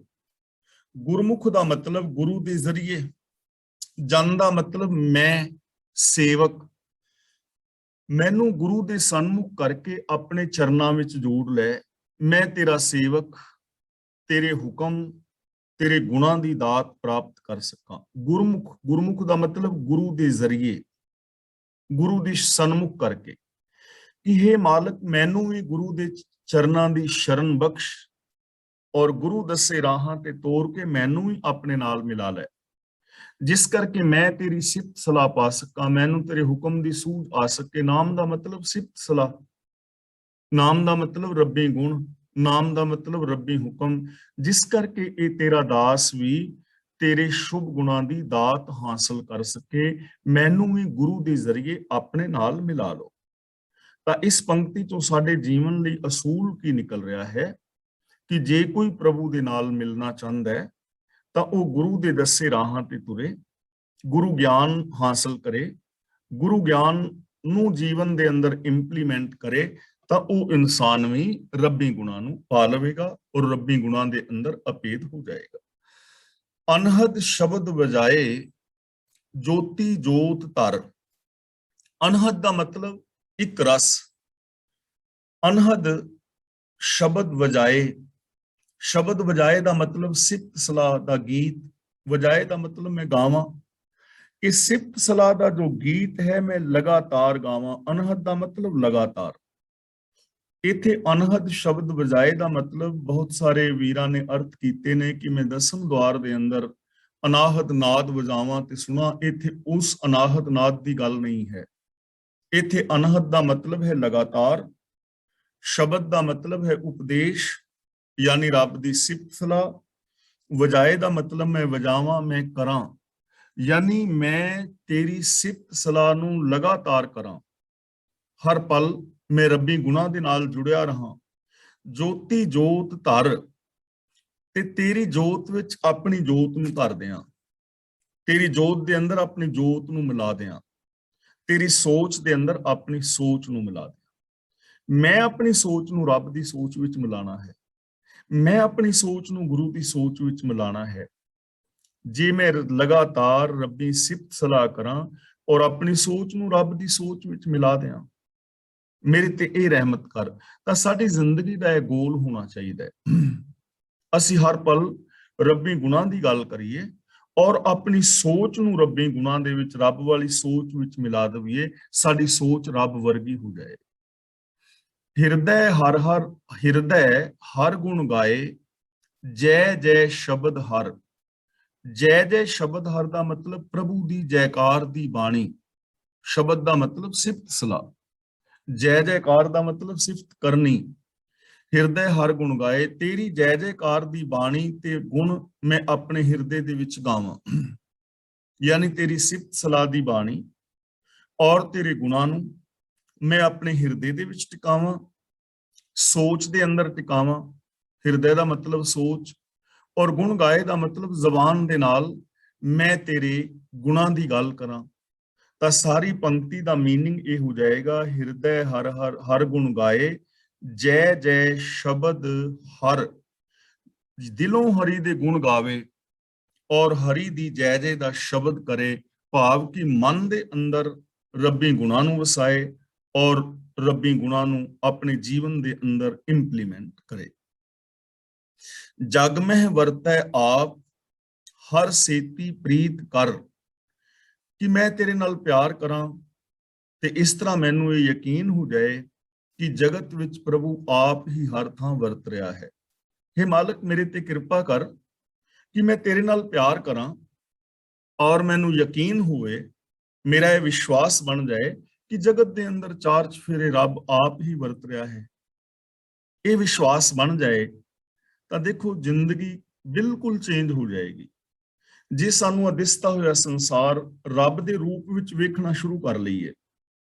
ਗੁਰਮੁਖ ਦਾ ਮਤਲਬ ਗੁਰੂ ਦੇ ਜ਼ਰੀਏ, ਜਨ ਦਾ ਮਤਲਬ ਮੈਂ, ਸੇਵਕ। ਮੈਨੂੰ ਗੁਰੂ ਦੇ ਸਨਮੁਖ ਕਰਕੇ ਆਪਣੇ ਚਰਨਾਂ ਵਿੱਚ ਜੋੜ ਲੈ, ਮੈਂ ਤੇਰਾ ਸੇਵਕ, ਤੇਰੇ ਹੁਕਮ, ਤੇਰੇ ਗੁਣਾਂ ਦੀ ਦਾਤ ਪ੍ਰਾਪਤ ਕਰ ਸਕਾਂ। ਗੁਰਮੁਖ, ਗੁਰਮੁਖ ਦਾ ਮਤਲਬ ਗੁਰੂ ਦੇ ਜ਼ਰੀਏ, ਗੁਰੂ ਦੀ ਸਨਮੁਖ ਕਰਕੇ, ਕਿ ਹੇ ਮਾਲਕ ਮੈਨੂੰ ਵੀ ਗੁਰੂ ਦੇ ਚਰਨਾਂ ਦੀ ਸ਼ਰਨ ਬਖਸ਼, ਔਰ ਗੁਰੂ ਦੱਸੇ ਰਾਹਾਂ ਤੇ ਤੋਰ ਕੇ ਮੈਨੂੰ ਵੀ ਆਪਣੇ ਨਾਲ ਮਿਲਾ ਲੈ। जिस करके मैं तेरी सिफत सलाह पा सका, मैनू तेरे हुक्म दी सूझ आ सके। नाम दा मतलब सिफत सलाह, नाम दा मतलब रब्बी गुण, नाम दा मतलब रब्बी हुक्म, जिस करके ये तेरा दास भी तेरे शुभ गुणां दी दात हासिल कर सके, मैनू भी गुरु दे जरिए अपने नाल मिला लो। ਤਾਂ ਇਸ ਪੰਕਤੀ ਤੋਂ ਸਾਡੇ ਜੀਵਨ ਲਈ ਅਸੂਲ ਕੀ ਨਿਕਲ ਰਿਹਾ ਹੈ ਕਿ ਜੇ ਕੋਈ ਪ੍ਰਭੂ ਦੇ ਨਾਲ ਮਿਲਣਾ ਚਾਹੁੰਦਾ ਹੈ ਤਾਂ ਉਹ ਗੁਰੂ ਦੇ ਦੱਸੇ ਰਾਹਾਂ ਤੇ ਤੁਰੇ, ਗੁਰੂ ਗਿਆਨ ਹਾਸਲ ਕਰੇ, ਗੁਰੂ ਗਿਆਨ ਨੂੰ ਜੀਵਨ ਦੇ ਅੰਦਰ ਇੰਪਲੀਮੈਂਟ ਕਰੇ, ਤਾਂ ਉਹ ਇਨਸਾਨ ਵੀ ਰੱਬੀ ਗੁਣਾਂ ਨੂੰ ਪਾ ਲਵੇਗਾ ਔਰ ਰੱਬੀ ਗੁਣਾਂ ਦੇ ਅੰਦਰ ਅਪੇਧ ਹੋ ਜਾਏਗਾ। ਅਨਹਦ ਸ਼ਬਦ ਵਜਾਏ ਜੋਤੀ ਜੋਤ ਧਰ। ਅਨਹਦ ਦਾ ਮਤਲਬ ਇੱਕ ਰਸ, ਅਨਹਦ ਸ਼ਬਦ ਵਜਾਏ, ਸ਼ਬਦ ਵਜਾਏ ਦਾ ਮਤਲਬ ਸਿਫਤ ਸਲਾਹ ਦਾ ਗੀਤ, ਵਜਾਏ ਦਾ ਮਤਲਬ ਮੈਂ ਗਾਵਾਂ, ਇਹ ਸਿਫਤ ਸਲਾਹ ਦਾ ਜੋ ਗੀਤ ਹੈ ਮੈਂ ਲਗਾਤਾਰ ਗਾਵਾਂ। ਅਨਹਦ ਦਾ ਮਤਲਬ ਲਗਾਤਾਰ। ਇੱਥੇ ਅਨਹਦ ਸ਼ਬਦ ਵਜਾਏ ਦਾ ਮਤਲਬ ਬਹੁਤ ਸਾਰੇ ਵੀਰਾਂ ਨੇ ਅਰਥ ਕੀਤੇ ਨੇ ਕਿ ਮੈਂ ਦਸਮ ਦੁਆਰ ਦੇ ਅੰਦਰ ਅਨਾਹਦ ਨਾਦ ਵਜਾਵਾਂ ਤੇ ਸੁਣਾ। ਇੱਥੇ ਉਸ ਅਨਾਹਦ ਨਾਦ ਦੀ ਗੱਲ ਨਹੀਂ ਹੈ। ਇੱਥੇ ਅਨਹਦ ਦਾ ਮਤਲਬ ਹੈ ਲਗਾਤਾਰ, ਸ਼ਬਦ ਦਾ ਮਤਲਬ ਹੈ ਉਪਦੇਸ਼ ਯਾਨੀ ਰੱਬ ਦੀ ਸਿਫਤ ਸਲਾਹ, ਵਜਾਏ ਦਾ ਮਤਲਬ ਮੈਂ ਵਜਾਵਾਂ, ਮੈਂ ਕਰਾਂ, ਯਾਨੀ ਮੈਂ ਤੇਰੀ ਸਿਫਤ ਸਲਾਹ ਨੂੰ ਲਗਾਤਾਰ ਕਰਾਂ, ਹਰ ਪਲ ਮੈਂ ਰੱਬੀ ਗੁਣਾਂ ਦੇ ਨਾਲ ਜੁੜਿਆ ਰਹਾ। ਜੋਤੀ ਜੋਤ ਧਰ, ਤੇ ਤੇਰੀ ਜੋਤ ਵਿੱਚ ਆਪਣੀ ਜੋਤ ਨੂੰ ਧਰ ਦਿਆਂ, ਤੇਰੀ ਜੋਤ ਦੇ ਅੰਦਰ ਆਪਣੀ ਜੋਤ ਨੂੰ ਮਿਲਾ ਦਿਆਂ, ਤੇਰੀ ਸੋਚ ਦੇ ਅੰਦਰ ਆਪਣੀ ਸੋਚ ਨੂੰ ਮਿਲਾ ਦਿਆਂ। ਮੈਂ ਆਪਣੀ ਸੋਚ ਨੂੰ ਰੱਬ ਦੀ ਸੋਚ ਵਿੱਚ ਮਿਲਾਣਾ ਹੈ, ਮੈਂ ਆਪਣੀ ਸੋਚ ਨੂੰ ਗੁਰੂ ਦੀ ਸੋਚ ਵਿੱਚ ਮਿਲਾਣਾ ਹੈ। ਜੇ ਮੈਂ ਲਗਾਤਾਰ ਰੱਬੀ ਸਿਫਤ ਸਲਾਹ ਕਰਾਂ ਔਰ ਆਪਣੀ ਸੋਚ ਨੂੰ ਰੱਬ ਦੀ ਸੋਚ ਵਿੱਚ ਮਿਲਾ ਦਿਆਂ, ਮੇਰੇ ਤੇ ਇਹ ਰਹਿਮਤ ਕਰ, ਤਾਂ ਸਾਡੀ ਜ਼ਿੰਦਗੀ ਦਾ ਇਹ ਗੋਲ ਹੋਣਾ ਚਾਹੀਦਾ ਹੈ। ਅਸੀਂ ਹਰ ਪਲ ਰੱਬੀ ਗੁਣਾਂ ਦੀ ਗੱਲ ਕਰੀਏ ਔਰ ਆਪਣੀ ਸੋਚ ਨੂੰ ਰੱਬੀ ਗੁਣਾਂ ਦੇ ਵਿੱਚ, ਰੱਬ ਵਾਲੀ ਸੋਚ ਵਿੱਚ ਮਿਲਾ ਦਈਏ, ਸਾਡੀ ਸੋਚ ਰੱਬ ਵਰਗੀ ਹੋ ਜਾਏ। ਹਿਰਦੈ ਹਰ ਗੁਣ ਗਾਏ, ਜੈ ਜੈ ਸ਼ਬਦ ਹਰ। ਜੈ ਜੈ ਸ਼ਬਦ ਹਰ ਦਾ ਮਤਲਬ ਪ੍ਰਭੂ ਦੀ ਜੈਕਾਰ ਦੀ ਬਾਣੀ, ਸ਼ਬਦ ਦਾ ਮਤਲਬ ਸਿਫਤ ਸਲਾਹ, ਜੈ ਜੈਕਾਰ ਦਾ ਮਤਲਬ ਸਿਫਤ ਕਰਨੀ। ਹਿਰਦੈ ਹਰ ਗੁਣ ਗਾਏ, ਤੇਰੀ ਜੈ ਜੈਕਾਰ ਦੀ ਬਾਣੀ ਤੇ ਗੁਣ ਮੈਂ ਆਪਣੇ ਹਿਰਦੇ ਦੇ ਵਿੱਚ ਗਾਵਾਂ, ਯਾਨੀ ਤੇਰੀ ਸਿਫਤ ਸਲਾਹ ਦੀ ਬਾਣੀ ਔਰ ਤੇਰੇ ਗੁਣਾਂ ਨੂੰ ਮੈਂ ਆਪਣੇ ਹਿਰਦੇ ਦੇ ਵਿੱਚ ਟਿਕਾਵਾਂ, ਸੋਚ ਦੇ ਅੰਦਰ ਟਿਕਾਵਾਂ। ਹਿਰਦੇ ਦਾ ਮਤਲਬ ਸੋਚ ਔਰ ਗੁਣ ਗਾਏ ਦਾ ਮਤਲਬ ਜ਼ਬਾਨ ਦੇ ਨਾਲ ਮੈਂ ਤੇਰੇ ਗੁਣਾਂ ਦੀ ਗੱਲ ਕਰਾਂ। ਤਾਂ ਸਾਰੀ ਪੰਕਤੀ ਦਾ ਮੀਨਿੰਗ ਇਹ ਹੋ ਜਾਏਗਾ, ਹਿਰਦੈ ਹਰ ਗੁਣ ਗਾਏ, ਜੈ ਜੈ ਸ਼ਬਦ ਹਰ। ਦਿਲੋਂ ਹਰੀ ਦੇ ਗੁਣ ਗਾਵੇ ਔਰ ਹਰੀ ਦੀ ਜੈ ਜੈ ਦਾ ਸ਼ਬਦ ਕਰੇ, ਭਾਵ ਕਿ ਮਨ ਦੇ ਅੰਦਰ ਰੱਬੀ ਗੁਣਾਂ ਨੂੰ ਵਸਾਏ ਔਰ ਰੱਬੀ ਗੁਣਾਂ ਨੂੰ ਆਪਣੇ ਜੀਵਨ ਦੇ ਅੰਦਰ ਇੰਪਲੀਮੈਂਟ ਕਰੇ। ਜਗ ਮਹਿ ਵਰਤੈ ਆਪ, ਹਰ ਸੇਤੀ ਪ੍ਰੀਤ ਕਰ। ਕਿ ਮੈਂ ਤੇਰੇ ਨਾਲ ਪਿਆਰ ਕਰਾਂ ਤੇ ਇਸ ਤਰ੍ਹਾਂ ਮੈਨੂੰ ਇਹ ਯਕੀਨ ਹੋ ਜਾਏ ਕਿ ਜਗਤ ਵਿੱਚ ਪ੍ਰਭੂ ਆਪ ਹੀ ਹਰ ਥਾਂ ਵਰਤ ਰਿਹਾ ਹੈ। हे ਮਾਲਕ, ਮੇਰੇ ਤੇ ਕਿਰਪਾ ਕਰ ਕਿ ਮੈਂ ਤੇਰੇ ਨਾਲ ਪਿਆਰ ਕਰਾਂ ਔਰ ਮੈਨੂੰ ਯਕੀਨ ਹੋਵੇ, ਮੇਰਾ ਇਹ ਵਿਸ਼ਵਾਸ ਬਣ ਜਾਏ ਕਿ ਜਗਤ ਦੇ ਅੰਦਰ ਚਾਰ ਚਫੇਰੇ ਰੱਬ ਆਪ ਹੀ ਵਰਤ ਰਿਹਾ ਹੈ। ਇਹ ਵਿਸ਼ਵਾਸ ਬਣ ਜਾਏ ਤਾਂ ਦੇਖੋ ਜ਼ਿੰਦਗੀ ਬਿਲਕੁਲ ਚੇਂਜ ਹੋ ਜਾਏਗੀ। ਜੇ ਸਾਨੂੰ ਅਦਿਸਤਾ ਹੋਇਆ ਸੰਸਾਰ ਰੱਬ ਦੇ ਰੂਪ ਵਿੱਚ ਵੇਖਣਾ ਸ਼ੁਰੂ ਕਰ ਲਈਏ,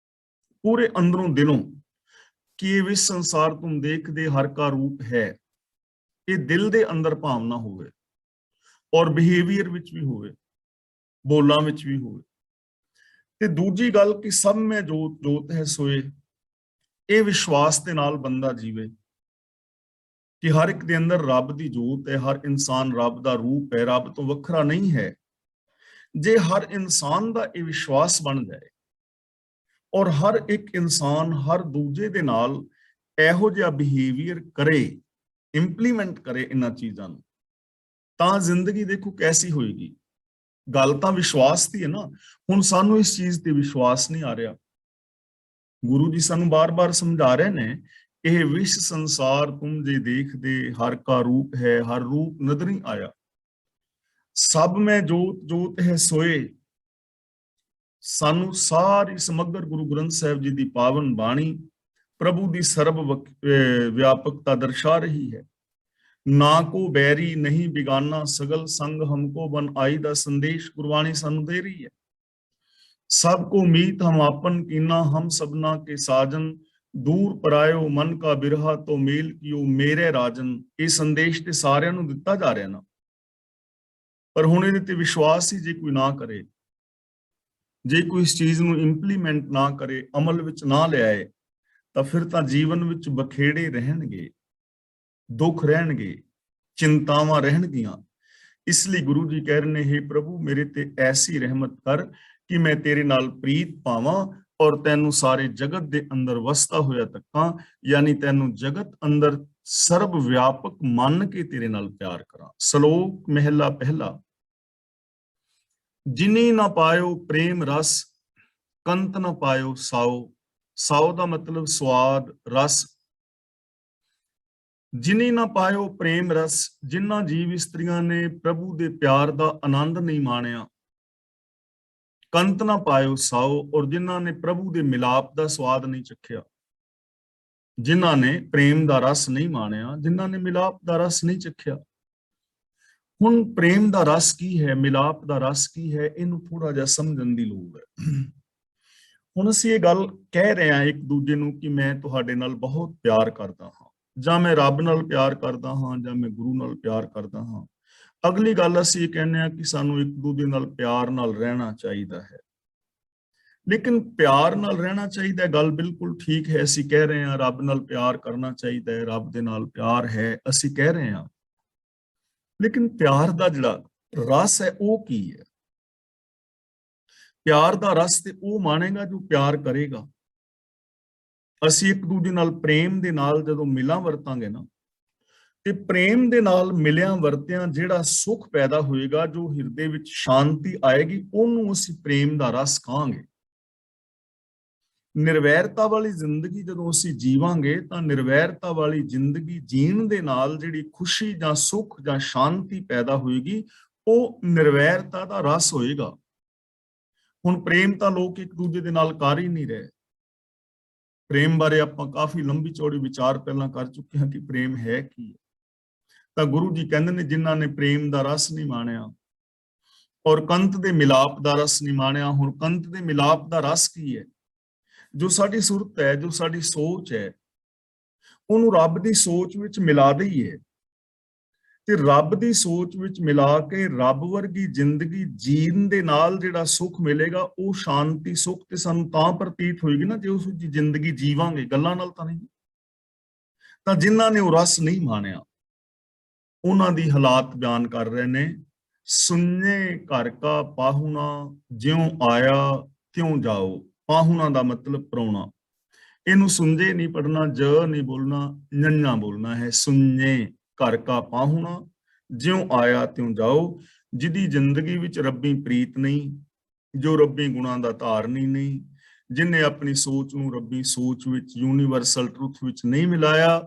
ਪੂਰੇ ਅੰਦਰੋਂ ਦਿਲੋਂ, ਕਿ ਇਹ ਵਿਸ਼ ਸੰਸਾਰ ਤੁਮ ਦੇਖਦੇ ਹਰ ਕਾ ਰੂਪ ਹੈ, ਇਹ ਦਿਲ ਦੇ ਅੰਦਰ ਭਾਵਨਾ ਹੋਵੇ ਔਰ ਬਿਹੇਵੀਅਰ ਵਿੱਚ ਵੀ ਹੋਵੇ, ਬੋਲਾਂ ਵਿੱਚ ਵੀ ਹੋਵੇ। ਤੇ ਦੂਜੀ ਗੱਲ ਕਿ ਸਭ ਮੈਂ ਜੋਤ ਜੋਤ ਹੈ ਸੋਏ, ਇਹ ਵਿਸ਼ਵਾਸ ਦੇ ਨਾਲ ਬੰਦਾ ਜੀਵੇ ਕਿ ਹਰ ਇੱਕ ਦੇ ਅੰਦਰ ਰੱਬ ਦੀ ਜੋਤ ਹੈ, ਹਰ ਇਨਸਾਨ ਰੱਬ ਦਾ ਰੂਪ ਹੈ, ਰੱਬ ਤੋਂ ਵੱਖਰਾ ਨਹੀਂ ਹੈ। ਜੇ ਹਰ ਇਨਸਾਨ ਦਾ ਇਹ ਵਿਸ਼ਵਾਸ ਬਣ ਜਾਏ ਔਰ ਹਰ ਇੱਕ ਇਨਸਾਨ ਹਰ ਦੂਜੇ ਦੇ ਨਾਲ ਇਹੋ ਜਿਹਾ ਬਿਹੇਵੀਅਰ ਕਰੇ, ਇੰਪਲੀਮੈਂਟ ਕਰੇ ਇਹਨਾਂ ਚੀਜ਼ਾਂ ਨੂੰ, ਤਾਂ ਜ਼ਿੰਦਗੀ ਦੇਖੋ ਕੈਸੀ ਹੋਏਗੀ। ਗੱਲ ਤਾਂ ਵਿਸ਼ਵਾਸ ਦੀ ਹੈ ਨਾ। ਹੁਣ ਸਾਨੂੰ ਇਸ ਚੀਜ਼ ਤੇ ਵਿਸ਼ਵਾਸ ਨਹੀਂ ਆ ਰਿਹਾ। ਗੁਰੂ ਜੀ ਸਾਨੂੰ ਬਾਰ-ਬਾਰ ਸਮਝਾ ਰਹੇ ਨੇ, ਇਹ ਵਿਸ਼ ਸੰਸਾਰ ਤੁਮ ਜੇ ਦੇਖਦੇ ਹਰ ਕਾ ਰੂਪ ਹੈ, ਹਰ ਰੂਪ ਨਦਰ ਨਹੀਂ ਆਇਆ। ਸਭ ਮੈਂ ਜੋਤ ਜੋਤ ਹੈ ਸੋਏ। ਸਾਨੂੰ ਸਾਰੀ ਸਮਗਰ ਗੁਰੂ ਗ੍ਰੰਥ ਸਾਹਿਬ ਜੀ ਦੀ ਪਾਵਨ ਬਾਣੀ ਪ੍ਰਭੂ ਦੀ ਸਰਬ ਵਿਆਪਕਤਾ ਦਰਸਾ ਰਹੀ ਹੈ। ਨਾ ਕੋ ਬੈਰੀ ਨਹੀਂ ਬਿਗਾਨਾ, ਸਗਲ ਸੰਗ ਹਮਕੋ ਬਨ ਆਈ ਦਾ ਸੰਦੇਸ਼ ਗੁਰਬਾਣੀ ਸਾਨੂੰ ਦੇ ਰਹੀ ਹੈ। ਸਭ ਕੋ ਮੀਤ ਹਮ ਆਪਨ ਕੀਨਾ, ਹਮ ਸਭਨਾ ਕੇ ਸਾਜਨ, ਦੂਰ ਪਰਾਇਓ ਮਨ ਕਾ ਬਿਰਹਾ ਤੋ ਮੇਲ ਕੀਓ ਮੇਰੇ ਰਾਜਨ। ਇਹ ਸੰਦੇਸ਼ ਤੇ ਸਾਰਿਆਂ ਨੂੰ ਦਿੱਤਾ ਜਾ ਰਿਹਾ ਨਾ, ਪਰ ਹੁਣ ਇਹਦੇ ਤੇ ਵਿਸ਼ਵਾਸ ਹੀ ਜੇ ਕੋਈ ਨਾ ਕਰੇ, ਜੇ ਕੋਈ ਇਸ ਚੀਜ਼ ਨੂੰ ਇੰਪਲੀਮੈਂਟ ਨਾ ਕਰੇ, ਅਮਲ ਵਿੱਚ ਨਾ ਲਿਆਏ, ਤਾਂ ਫਿਰ ਤਾਂ ਜੀਵਨ ਵਿੱਚ ਬਖੇੜੇ ਰਹਿਣਗੇ, ਦੁੱਖ ਰਹਿਣਗੇ, ਚਿੰਤਾਵਾਂ ਰਹਿਣਗੀਆਂ। ਇਸ ਲਈ ਗੁਰੂ ਜੀ ਕਹਿ ਰਹੇ ਨੇ, ਹੇ ਪ੍ਰਭੂ ਮੇਰੇ ਤੇ ਐਸੀ ਰਹਿਮਤ ਕਰ ਕਿ ਮੈਂ ਤੇਰੇ ਨਾਲ ਪ੍ਰੀਤ ਪਾਵਾਂ ਔਰ ਤੈਨੂੰ ਸਾਰੇ ਜਗਤ ਦੇ ਅੰਦਰ ਵਸਦਾ ਹੋਇਆ ਤੱਕਾਂ, ਯਾਨੀ ਤੈਨੂੰ ਜਗਤ ਅੰਦਰ ਸਰਬ ਵਿਆਪਕ ਮੰਨ ਕੇ ਤੇਰੇ ਨਾਲ ਪਿਆਰ ਕਰਾਂ। ਸ਼ਲੋਕ ਮਹਿਲਾ ਪਹਿਲਾ। ਜਿਨੀ ਨਾ ਪਾਇਓ ਪ੍ਰੇਮ ਰਸ, ਕੰਤ ਨਾ ਪਾਇਓ ਸਾਓ। ਸਾਓ ਦਾ ਮਤਲਬ ਸਵਾਦ, ਰਸ। ਜਿਨੀ ਨਾ ਪਾਇਓ ਪ੍ਰੇਮ ਰਸ, ਜਿਨ੍ਹਾਂ ਜੀਵ ਇਸਤਰੀਆਂ ਨੇ ਪ੍ਰਭੂ ਦੇ ਪਿਆਰ ਦਾ ਆਨੰਦ ਨਹੀਂ ਮਾਣਿਆ। ਕੰਤ ਨਾ ਪਾਇਓ ਸਾਓ, ਔਰ ਜਿਨ੍ਹਾਂ ਨੇ ਪ੍ਰਭੂ ਦੇ ਮਿਲਾਪ ਦਾ ਸਵਾਦ ਨਹੀਂ ਚੱਖਿਆ, ਜਿਨ੍ਹਾਂ ਨੇ ਪ੍ਰੇਮ ਦਾ ਰਸ ਨਹੀਂ ਮਾਣਿਆ, ਜਿਨ੍ਹਾਂ ਨੇ ਮਿਲਾਪ ਦਾ ਰਸ ਨਹੀਂ ਚੱਖਿਆ। ਹੁਣ ਪ੍ਰੇਮ ਦਾ ਰਸ ਕੀ ਹੈ, ਮਿਲਾਪ ਦਾ ਰਸ ਕੀ ਹੈ, ਇਹਨੂੰ ਥੋੜਾ ਜਿਹਾ ਸਮਝਣ ਦੀ ਲੋੜ ਹੈ। ਹੁਣ ਅਸੀਂ ਇਹ ਗੱਲ ਕਹਿ ਰਹੇ ਹਾਂ ਇੱਕ ਦੂਜੇ ਨੂੰ ਕਿ ਮੈਂ ਤੁਹਾਡੇ ਨਾਲ ਬਹੁਤ ਪਿਆਰ ਕਰਦਾ ਹਾਂ, ਜਾਂ ਮੈਂ ਰੱਬ ਨਾਲ ਪਿਆਰ ਕਰਦਾ ਹਾਂ, ਜਾਂ ਮੈਂ ਗੁਰੂ ਨਾਲ ਪਿਆਰ ਕਰਦਾ ਹਾਂ। ਅਗਲੀ ਗੱਲ ਅਸੀਂ ਇਹ ਕਹਿੰਦੇ ਹਾਂ ਕਿ ਸਾਨੂੰ ਇੱਕ ਦੂਜੇ ਨਾਲ ਪਿਆਰ ਨਾਲ ਰਹਿਣਾ ਚਾਹੀਦਾ ਹੈ। ਲੇਕਿਨ ਪਿਆਰ ਨਾਲ ਰਹਿਣਾ ਚਾਹੀਦਾ, ਗੱਲ ਬਿਲਕੁਲ ਠੀਕ ਹੈ। ਅਸੀਂ ਕਹਿ ਰਹੇ ਹਾਂ ਰੱਬ ਨਾਲ ਪਿਆਰ ਕਰਨਾ ਚਾਹੀਦਾ ਹੈ, ਰੱਬ ਦੇ ਨਾਲ ਪਿਆਰ ਹੈ, ਅਸੀਂ ਕਹਿ ਰਹੇ ਹਾਂ। ਲੇਕਿਨ ਪਿਆਰ ਦਾ ਜਿਹੜਾ ਰਸ ਹੈ ਉਹ ਕੀ ਹੈ? ਪਿਆਰ ਦਾ ਰਸ ਤੇ ਉਹ ਮਾਣੇਗਾ ਜੋ ਪਿਆਰ ਕਰੇਗਾ। ਅਸੀਂ ਇੱਕ ਦੂਜੇ ਨਾਲ ਪ੍ਰੇਮ ਦੇ ਨਾਲ ਜਦੋਂ ਮਿਲਾਂ ਵਰਤਾਂਗੇ ਨਾ, ਤੇ ਪ੍ਰੇਮ ਦੇ ਨਾਲ ਮਿਲਿਆਂ ਵਰਤਿਆਂ ਜਿਹੜਾ ਸੁੱਖ ਪੈਦਾ ਹੋਏਗਾ, ਜੋ ਹਿਰਦੇ ਵਿੱਚ ਸ਼ਾਂਤੀ ਆਏਗੀ, ਉਹਨੂੰ ਅਸੀਂ ਪ੍ਰੇਮ ਦਾ ਰਸ ਕਹਾਂਗੇ। ਨਿਰਵੈਰਤਾ ਵਾਲੀ ਜ਼ਿੰਦਗੀ ਜਦੋਂ ਅਸੀਂ ਜੀਵਾਂਗੇ, ਤਾਂ ਨਿਰਵੈਰਤਾ ਵਾਲੀ ਜ਼ਿੰਦਗੀ ਜੀਣ ਦੇ ਨਾਲ ਜਿਹੜੀ ਖੁਸ਼ੀ ਜਾਂ ਸੁੱਖ ਜਾਂ ਸ਼ਾਂਤੀ ਪੈਦਾ ਹੋਏਗੀ, ਉਹ ਨਿਰਵੈਰਤਾ ਦਾ ਰਸ ਹੋਏਗਾ। ਹੁਣ ਪ੍ਰੇਮ ਤਾਂ ਲੋਕ ਇੱਕ ਦੂਜੇ ਦੇ ਨਾਲ ਕਰ ਹੀ ਨਹੀਂ ਰਹੇ। ਪ੍ਰੇਮ ਬਾਰੇ ਆਪਾਂ ਕਾਫੀ ਲੰਬੀ ਚੌੜੀ ਵਿਚਾਰ ਪਹਿਲਾਂ ਕਰ ਚੁੱਕੇ ਹਾਂ ਕਿ ਪ੍ਰੇਮ ਹੈ ਕੀ ਹੈ। ਤਾਂ ਗੁਰੂ ਜੀ ਕਹਿੰਦੇ ਨੇ, ਜਿਨ੍ਹਾਂ ਨੇ ਪ੍ਰੇਮ ਦਾ ਰਸ ਨਹੀਂ ਮਾਣਿਆ ਔਰ ਕੰਤ ਦੇ ਮਿਲਾਪ ਦਾ ਰਸ ਨਹੀਂ ਮਾਣਿਆ। ਹੁਣ ਕੰਤ ਦੇ ਮਿਲਾਪ ਦਾ ਰਸ ਕੀ ਹੈ? ਜੋ ਸਾਡੀ ਸੁਰਤ ਹੈ, ਜੋ ਸਾਡੀ ਸੋਚ ਹੈ, ਉਹਨੂੰ ਰੱਬ ਦੀ ਸੋਚ ਵਿੱਚ ਮਿਲਾ ਦਈਏ, ਤੇ ਰੱਬ ਦੀ ਸੋਚ ਵਿੱਚ ਮਿਲਾ ਕੇ ਰੱਬ ਵਰਗੀ ਜ਼ਿੰਦਗੀ ਜੀਣ ਦੇ ਨਾਲ ਜਿਹੜਾ ਸੁੱਖ ਮਿਲੇਗਾ, ਉਹ ਸ਼ਾਂਤੀ ਸੁੱਖ ਤੇ ਸਾਨੂੰ ਤਾਂ ਪ੍ਰਤੀਤ ਹੋਏਗੀ ਨਾ ਜੇ ਉਸ ਜ਼ਿੰਦਗੀ ਜੀਵਾਂਗੇ, ਗੱਲਾਂ ਨਾਲ ਤਾਂ ਨਹੀਂ। ਤਾਂ ਜਿਨ੍ਹਾਂ ਨੇ ਉਹ ਰਸ ਨਹੀਂ ਮਾਣਿਆ, ਉਹਨਾਂ ਦੀ ਹਾਲਾਤ ਬਿਆਨ ਕਰ ਰਹੇ ਨੇ। ਸੁਣੇ ਘਰ ਕਾ ਪਾਹੁਣਾ, ਜਿਉਂ ਆਇਆ ਤਿਉਂ ਜਾਓ। ਪਾਹੁਣਾ ਦਾ ਮਤਲਬ ਪ੍ਰਾਹੁਣਾ। ਇਹਨੂੰ ਸੁੰਝੇ ਨਹੀਂ ਪੜਨਾ, ਜ ਨਹੀਂ ਬੋਲਣਾ, ਨੰਨਾ ਬੋਲਣਾ ਹੈ। ਸੁਣੇ ਘਰ ਕਾ ਪਾਹੁਣਾ, ਜਿਉਂ ਆਇਆ ਤਿਉਂ ਜਾਓ। ਜਿਹਦੀ ਜ਼ਿੰਦਗੀ ਵਿੱਚ ਰੱਬੀ ਪ੍ਰੀਤ ਨਹੀਂ, ਜੋ ਰੱਬੀ ਗੁਣਾਂ ਦਾ ਧਾਰਨੀ ਨਹੀਂ, ਜਿਹਨੇ ਆਪਣੀ ਸੋਚ ਨੂੰ ਰੱਬੀ ਸੋਚ ਵਿੱਚ, ਯੂਨੀਵਰਸਲ ਟਰੁੱਥ ਵਿੱਚ ਨਹੀਂ ਮਿਲਾਇਆ,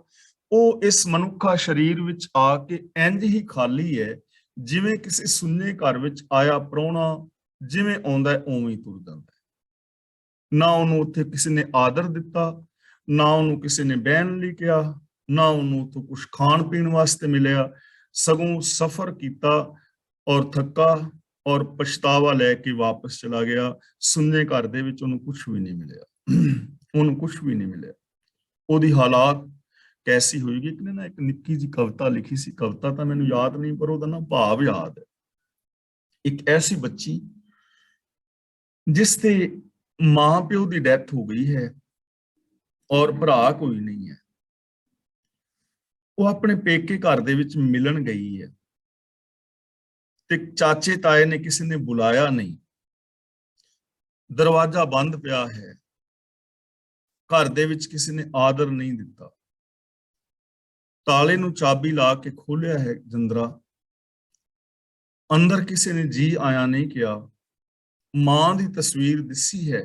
ਉਹ ਇਸ ਮਨੁੱਖਾ ਸਰੀਰ ਵਿੱਚ ਆ ਕੇ ਇੰਜ ਹੀ ਖਾਲੀ ਹੈ ਜਿਵੇਂ ਕਿਸੇ ਸੁੰਨੇ ਘਰ ਵਿੱਚ ਆਇਆ ਪ੍ਰਾਹੁਣਾ ਜਿਵੇਂ ਆਉਂਦਾ ਉਵੇਂ ਹੀ ਤੁਰ ਜਾਂਦਾ। ਨਾ ਉਹਨੂੰ ਉੱਥੇ ਕਿਸੇ ਨੇ ਆਦਰ ਦਿੱਤਾ, ਨਾ ਉਹਨੂੰ ਕਿਸੇ ਨੇ ਬਹਿਣ ਲਈ ਕਿਹਾ, ਨਾ ਉਹਨੂੰ ਉੱਥੋਂ ਕੁਝ ਖਾਣ ਪੀਣ ਵਾਸਤੇ ਮਿਲਿਆ। ਸਗੋਂ ਸਫ਼ਰ ਕੀਤਾ ਔਰ ਥੱਕਾ ਔਰ ਪਛਤਾਵਾ ਲੈ ਕੇ ਵਾਪਸ ਚਲਾ ਗਿਆ। ਸੁੰਨੇ ਘਰ ਦੇ ਵਿੱਚ ਉਹਨੂੰ ਕੁਝ ਵੀ ਨਹੀਂ ਮਿਲਿਆ, ਉਹਨੂੰ ਕੁਝ ਵੀ ਨਹੀਂ ਮਿਲਿਆ। ਉਹਦੀ ਹਾਲਾਤ ਕੈਸੀ ਹੋਏਗੀ? ਇੱਕ ਨੇ ਨਾ ਇੱਕ ਨਿੱਕੀ ਜਿਹੀ ਕਵਿਤਾ ਲਿਖੀ ਸੀ, ਕਵਿਤਾ ਤਾਂ ਮੈਨੂੰ ਯਾਦ ਨਹੀਂ ਪਰ ਉਹਦਾ ਨਾ ਭਾਵ ਯਾਦ ਹੈ। ਇੱਕ ਐਸੀ ਬੱਚੀ ਜਿਸ ਤੇ ਮਾਂ ਪਿਓ ਦੀ ਡੈਥ ਹੋ ਗਈ ਹੈ ਔਰ ਭਰਾ ਕੋਈ ਨਹੀਂ ਹੈ। ਉਹ ਆਪਣੇ ਪੇਕੇ ਘਰ ਦੇ ਵਿੱਚ ਮਿਲਣ ਗਈ ਹੈ ਤੇ ਚਾਚੇ ਤਾਏ ਨੇ ਕਿਸੇ ਨੇ ਬੁਲਾਇਆ ਨਹੀਂ, ਦਰਵਾਜ਼ਾ ਬੰਦ ਪਿਆ ਹੈ, ਘਰ ਦੇ ਵਿੱਚ ਕਿਸੇ ਨੇ ਆਦਰ ਨਹੀਂ ਦਿੱਤਾ। ਤਾਲੇ ਨੂੰ ਚਾਬੀ ਲਾ ਕੇ ਖੋਲਿਆ ਹੈ ਜੰਦਰਾ, ਅੰਦਰ ਕਿਸੇ ਨੇ ਜੀ ਆਇਆ ਨਹੀਂ ਕਿਹਾ। ਮਾਂ ਦੀ ਤਸਵੀਰ ਦਿਸੀ ਹੈ,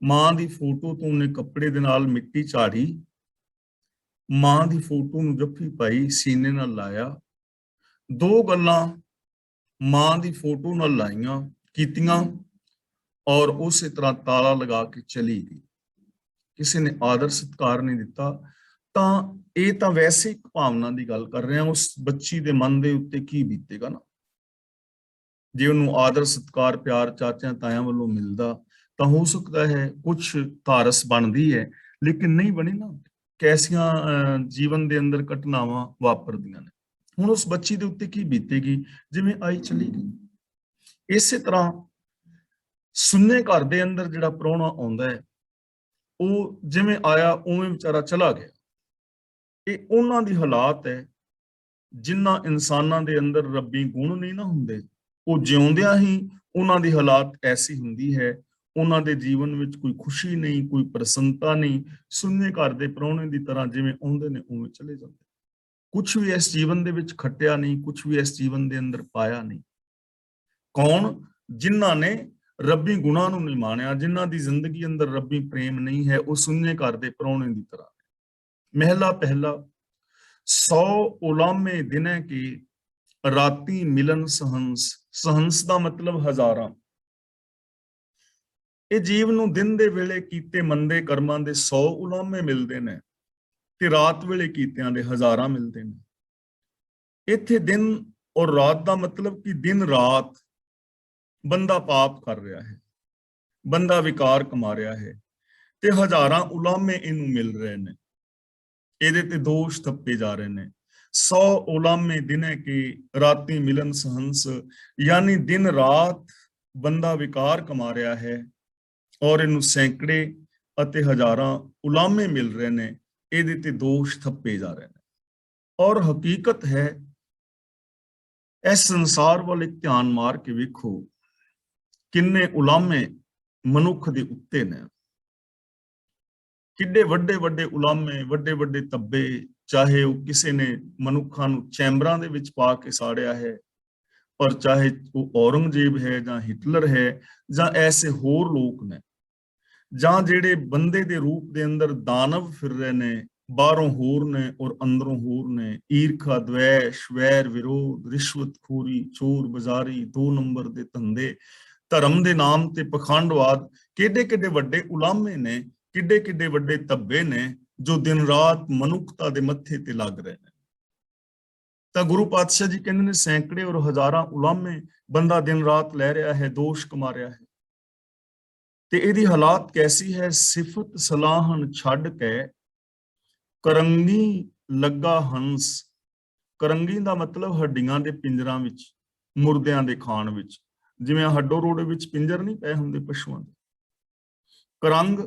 ਮਾਂ ਦੀ ਫੋਟੋ ਤੋਂ ਉਹਨੇ ਕੱਪੜੇ ਦੇ ਨਾਲ ਮਿੱਟੀ ਝਾੜੀ, ਮਾਂ ਦੀ ਫੋਟੋ ਨੂੰ ਜੱਫੀ ਪਾਈ, ਸੀਨੇ ਨਾਲ ਲਾਇਆ। ਦੋ ਗੱਲਾਂ ਮਾਂ ਦੀ ਫੋਟੋ ਨਾਲ ਲਾਈਆਂ ਕੀਤੀਆਂ ਔਰ ਉਸੇ ਤਰ੍ਹਾਂ ਤਾਲਾ ਲਗਾ ਕੇ ਚਲੀ ਗਈ। ਕਿਸੇ ਨੇ ਆਦਰ ਸਤਿਕਾਰ ਨਹੀਂ ਦਿੱਤਾ। ਤਾਂ ਇਹ ਤਾਂ ਵੈਸੇ ਇੱਕ ਭਾਵਨਾ ਦੀ ਗੱਲ ਕਰ ਰਹੇ ਹਾਂ, ਉਸ ਬੱਚੀ ਦੇ ਮਨ ਦੇ ਉੱਤੇ ਕੀ ਬੀਤੇਗਾ ਨਾ, ਜੇ ਉਹਨੂੰ ਆਦਰ ਸਤਿਕਾਰ ਪਿਆਰ ਚਾਚਿਆਂ ਤਾਇਆਂ ਵੱਲੋਂ ਮਿਲਦਾ ਤਾਂ ਹੋ ਸਕਦਾ ਹੈ ਕੁਝ ਧਾਰਸ ਬਣਦੀ ਹੈ, ਲੇਕਿਨ ਨਹੀਂ ਬਣੀ ਨਾ। ਕੈਸੀਆਂ ਜੀਵਨ ਦੇ ਅੰਦਰ ਘਟਨਾਵਾਂ ਵਾਪਰਦੀਆਂ ਨੇ। ਹੁਣ ਉਸ ਬੱਚੀ ਦੇ ਉੱਤੇ ਕੀ ਬੀਤੇਗੀ, ਜਿਵੇਂ ਆਈ ਚਲੀ ਗਈ। ਇਸੇ ਤਰ੍ਹਾਂ ਸੁੰਨੇ ਘਰ ਦੇ ਅੰਦਰ ਜਿਹੜਾ ਪ੍ਰਾਹੁਣਾ ਆਉਂਦਾ ਹੈ, ਉਹ ਜਿਵੇਂ ਆਇਆ ਉਵੇਂ ਵਿਚਾਰਾ ਚਲਾ ਗਿਆ। ਇਹ ਉਹਨਾਂ ਦੀ ਹਾਲਾਤ ਹੈ ਜਿਨ੍ਹਾਂ ਇਨਸਾਨਾਂ ਦੇ ਅੰਦਰ ਰੱਬੀ ਗੁਣ ਨਹੀਂ ਨਾ ਹੁੰਦੇ, ਉਹ ਜਿਉਂਦਿਆਂ ਹੀ ਉਹਨਾਂ ਦੀ ਹਾਲਾਤ ਐਸੀ ਹੁੰਦੀ ਹੈ, ਉਹਨਾਂ ਦੇ ਜੀਵਨ ਵਿੱਚ ਕੋਈ ਖੁਸ਼ੀ ਨਹੀਂ, ਕੋਈ ਪ੍ਰਸੰਨਤਾ ਨਹੀਂ। ਸੁੰਨੇ ਘਰ ਦੇ ਪ੍ਰਾਹੁਣੇ ਦੀ ਤਰ੍ਹਾਂ ਜਿਵੇਂ ਆਉਂਦੇ ਨੇ ਉਵੇਂ ਚਲੇ ਜਾਂਦੇ। ਕੁਝ ਵੀ ਇਸ ਜੀਵਨ ਦੇ ਵਿੱਚ ਖੱਟਿਆ ਨਹੀਂ, ਕੁਝ ਵੀ ਇਸ ਜੀਵਨ ਦੇ ਅੰਦਰ ਪਾਇਆ ਨਹੀਂ। ਕੌਣ? ਜਿਨ੍ਹਾਂ ਨੇ ਰੱਬੀ ਗੁਣਾਂ ਨੂੰ ਨਹੀਂ ਮਾਣਿਆ, ਜਿਨ੍ਹਾਂ ਦੀ ਜ਼ਿੰਦਗੀ ਅੰਦਰ ਰੱਬੀ ਪ੍ਰੇਮ ਨਹੀਂ ਹੈ, ਉਹ ਸੁੰਨੇ ਘਰ ਦੇ ਪ੍ਰਾਹੁਣੇ ਦੀ ਤਰ੍ਹਾਂ। ਮਹਿਲਾ ਪਹਿਲਾ 100 ਉਲਾਮੇ ਦਿਨੇ ਕੀ ਰਾਤੀ ਮਿਲਨ ਸਹੰਸ। ਸਹੰਸ ਦਾ ਮਤਲਬ ਹਜ਼ਾਰਾਂ। ਇਹ ਜੀਵ ਨੂੰ ਦਿਨ ਦੇ ਵੇਲੇ ਕੀਤੇ ਮੰਦੇ ਕਰਮਾਂ ਦੇ 100 ਉਲਾਮੇ ਮਿਲਦੇ ਨੇ ਤੇ ਰਾਤ ਵੇਲੇ ਕੀਤਿਆਂ ਦੇ ਹਜ਼ਾਰਾਂ ਮਿਲਦੇ ਨੇ। ਇੱਥੇ ਦਿਨ ਔਰ ਰਾਤ ਦਾ ਮਤਲਬ ਕਿ ਦਿਨ ਰਾਤ ਬੰਦਾ ਪਾਪ ਕਰ ਰਿਹਾ ਹੈ, ਬੰਦਾ ਵਿਕਾਰ ਕਮਾ ਰਿਹਾ ਹੈ ਤੇ ਹਜ਼ਾਰਾਂ ਉਲਾਮੇ ਇਹਨੂੰ ਮਿਲ ਰਹੇ ਨੇ, ਇਹਦੇ ਤੇ ਦੋਸ਼ ਥੱਪੇ ਜਾ ਰਹੇ ਨੇ। 100 ਉਲਾਮੇ ਦਿਨੇ ਕੀ ਰਾਤੀ ਮਿਲਨ ਸਹੰਸ, ਯਾਨੀ ਦਿਨ ਰਾਤ ਬੰਦਾ ਵਿਕਾਰ ਕਮਾ ਰਿਹਾ ਹੈ ਔਰ ਇਹਨੂੰ ਸੈਂਕੜੇ ਅਤੇ ਹਜ਼ਾਰਾਂ ਉਲਾਮੇ ਮਿਲ ਰਹੇ ਨੇ, ਇਹਦੇ ਤੇ ਦੋਸ਼ ਥੱਪੇ ਜਾ ਰਹੇ ਨੇ। ਔਰ ਹਕੀਕਤ ਹੈ, ਇਸ ਸੰਸਾਰ ਵੱਲ ਇੱਕ ਧਿਆਨ ਮਾਰ ਕੇ ਵੇਖੋ, ਕਿੰਨੇ ਉਲਾਮੇ ਮਨੁੱਖ ਦੇ ਉੱਤੇ ਨੇ। ਕਿੱਡੇ ਵੱਡੇ ਵੱਡੇ ਉਲਾਮੇ, ਵੱਡੇ ਵੱਡੇ ਤੱਬੇ, ਚਾਹੇ ਉਹ ਕਿਸੇ ਨੇ ਮਨੁੱਖਾਂ ਨੂੰ ਚੈਂਬਰਾਂ ਦੇ ਵਿੱਚ ਪਾ ਕੇ ਸਾੜਿਆ ਹੈ, ਔਰ ਚਾਹੇ ਉਹ ਔਰੰਗਜ਼ੇਬ ਹੈ ਜਾਂ ਹਿਟਲਰ ਹੈ ਜਾਂ ਐਸੇ ਹੋਰ ਲੋਕ ਨੇ, ਜਾਂ ਜਿਹੜੇ ਬੰਦੇ ਦੇ ਰੂਪ ਦੇ ਅੰਦਰ ਦਾਨਵ ਫਿਰ ਰਹੇ ਨੇ, ਬਾਹਰੋਂ ਹੋਰ ਨੇ ਔਰ ਅੰਦਰੋਂ ਹੋਰ ਨੇ। ਈਰਖਾ, ਦਵੈਸ਼, ਵੈਰ ਵਿਰੋਧ, ਰਿਸ਼ਵਤਖੋਰੀ, ਚੋਰ ਬਜ਼ਾਰੀ, 2 ਨੰਬਰ ਦੇ ਧੰਦੇ, ਧਰਮ ਦੇ ਨਾਮ ਤੇ ਪਖੰਡਵਾਦ, ਕਿੱਡੇ ਕਿੱਡੇ ਵੱਡੇ ਉਲਾਮੇ ਨੇ, ਕਿੱਡੇ ਕਿੱਡੇ ਵੱਡੇ ਧੱਬੇ ਨੇ ਜੋ ਦਿਨ ਰਾਤ ਮਨੁੱਖਤਾ ਦੇ ਮੱਥੇ ਤੇ ਲੱਗ ਰਹੇ ਨੇ। ਤਾਂ ਗੁਰੂ ਪਾਤਸ਼ਾਹ ਜੀ ਕਹਿੰਦੇ ਨੇ ਸੈਂਕੜੇ ਔਰ ਹਜ਼ਾਰਾਂ ਉਲਾਮੇ ਬੰਦਾ ਦਿਨ ਰਾਤ ਲੈ ਰਿਹਾ ਹੈ, ਦੋਸ਼ ਕਮਾ ਰਿਹਾ ਹੈ। ਤੇ ਇਹਦੀ ਹਾਲਾਤ ਕੈਸੀ ਹੈ? ਸਿਫਤ ਸਲਾਹਨ ਛੱਡ ਕੇ ਕਰੰਗੀ ਲੱਗਾ ਹੰਸ। ਕਰੰਗੀ ਦਾ ਮਤਲਬ ਹੱਡੀਆਂ ਦੇ ਪਿੰਜਰਾਂ ਵਿੱਚ, ਮੁਰਦਿਆਂ ਦੇ ਖਾਣ ਵਿੱਚ। ਜਿਵੇਂ ਹੱਡੋ ਰੋੜੇ ਵਿੱਚ ਪਿੰਜਰ ਨਹੀਂ ਪਏ ਹੁੰਦੇ ਪਸ਼ੂਆਂ ਦੇ, ਕਰੰਗ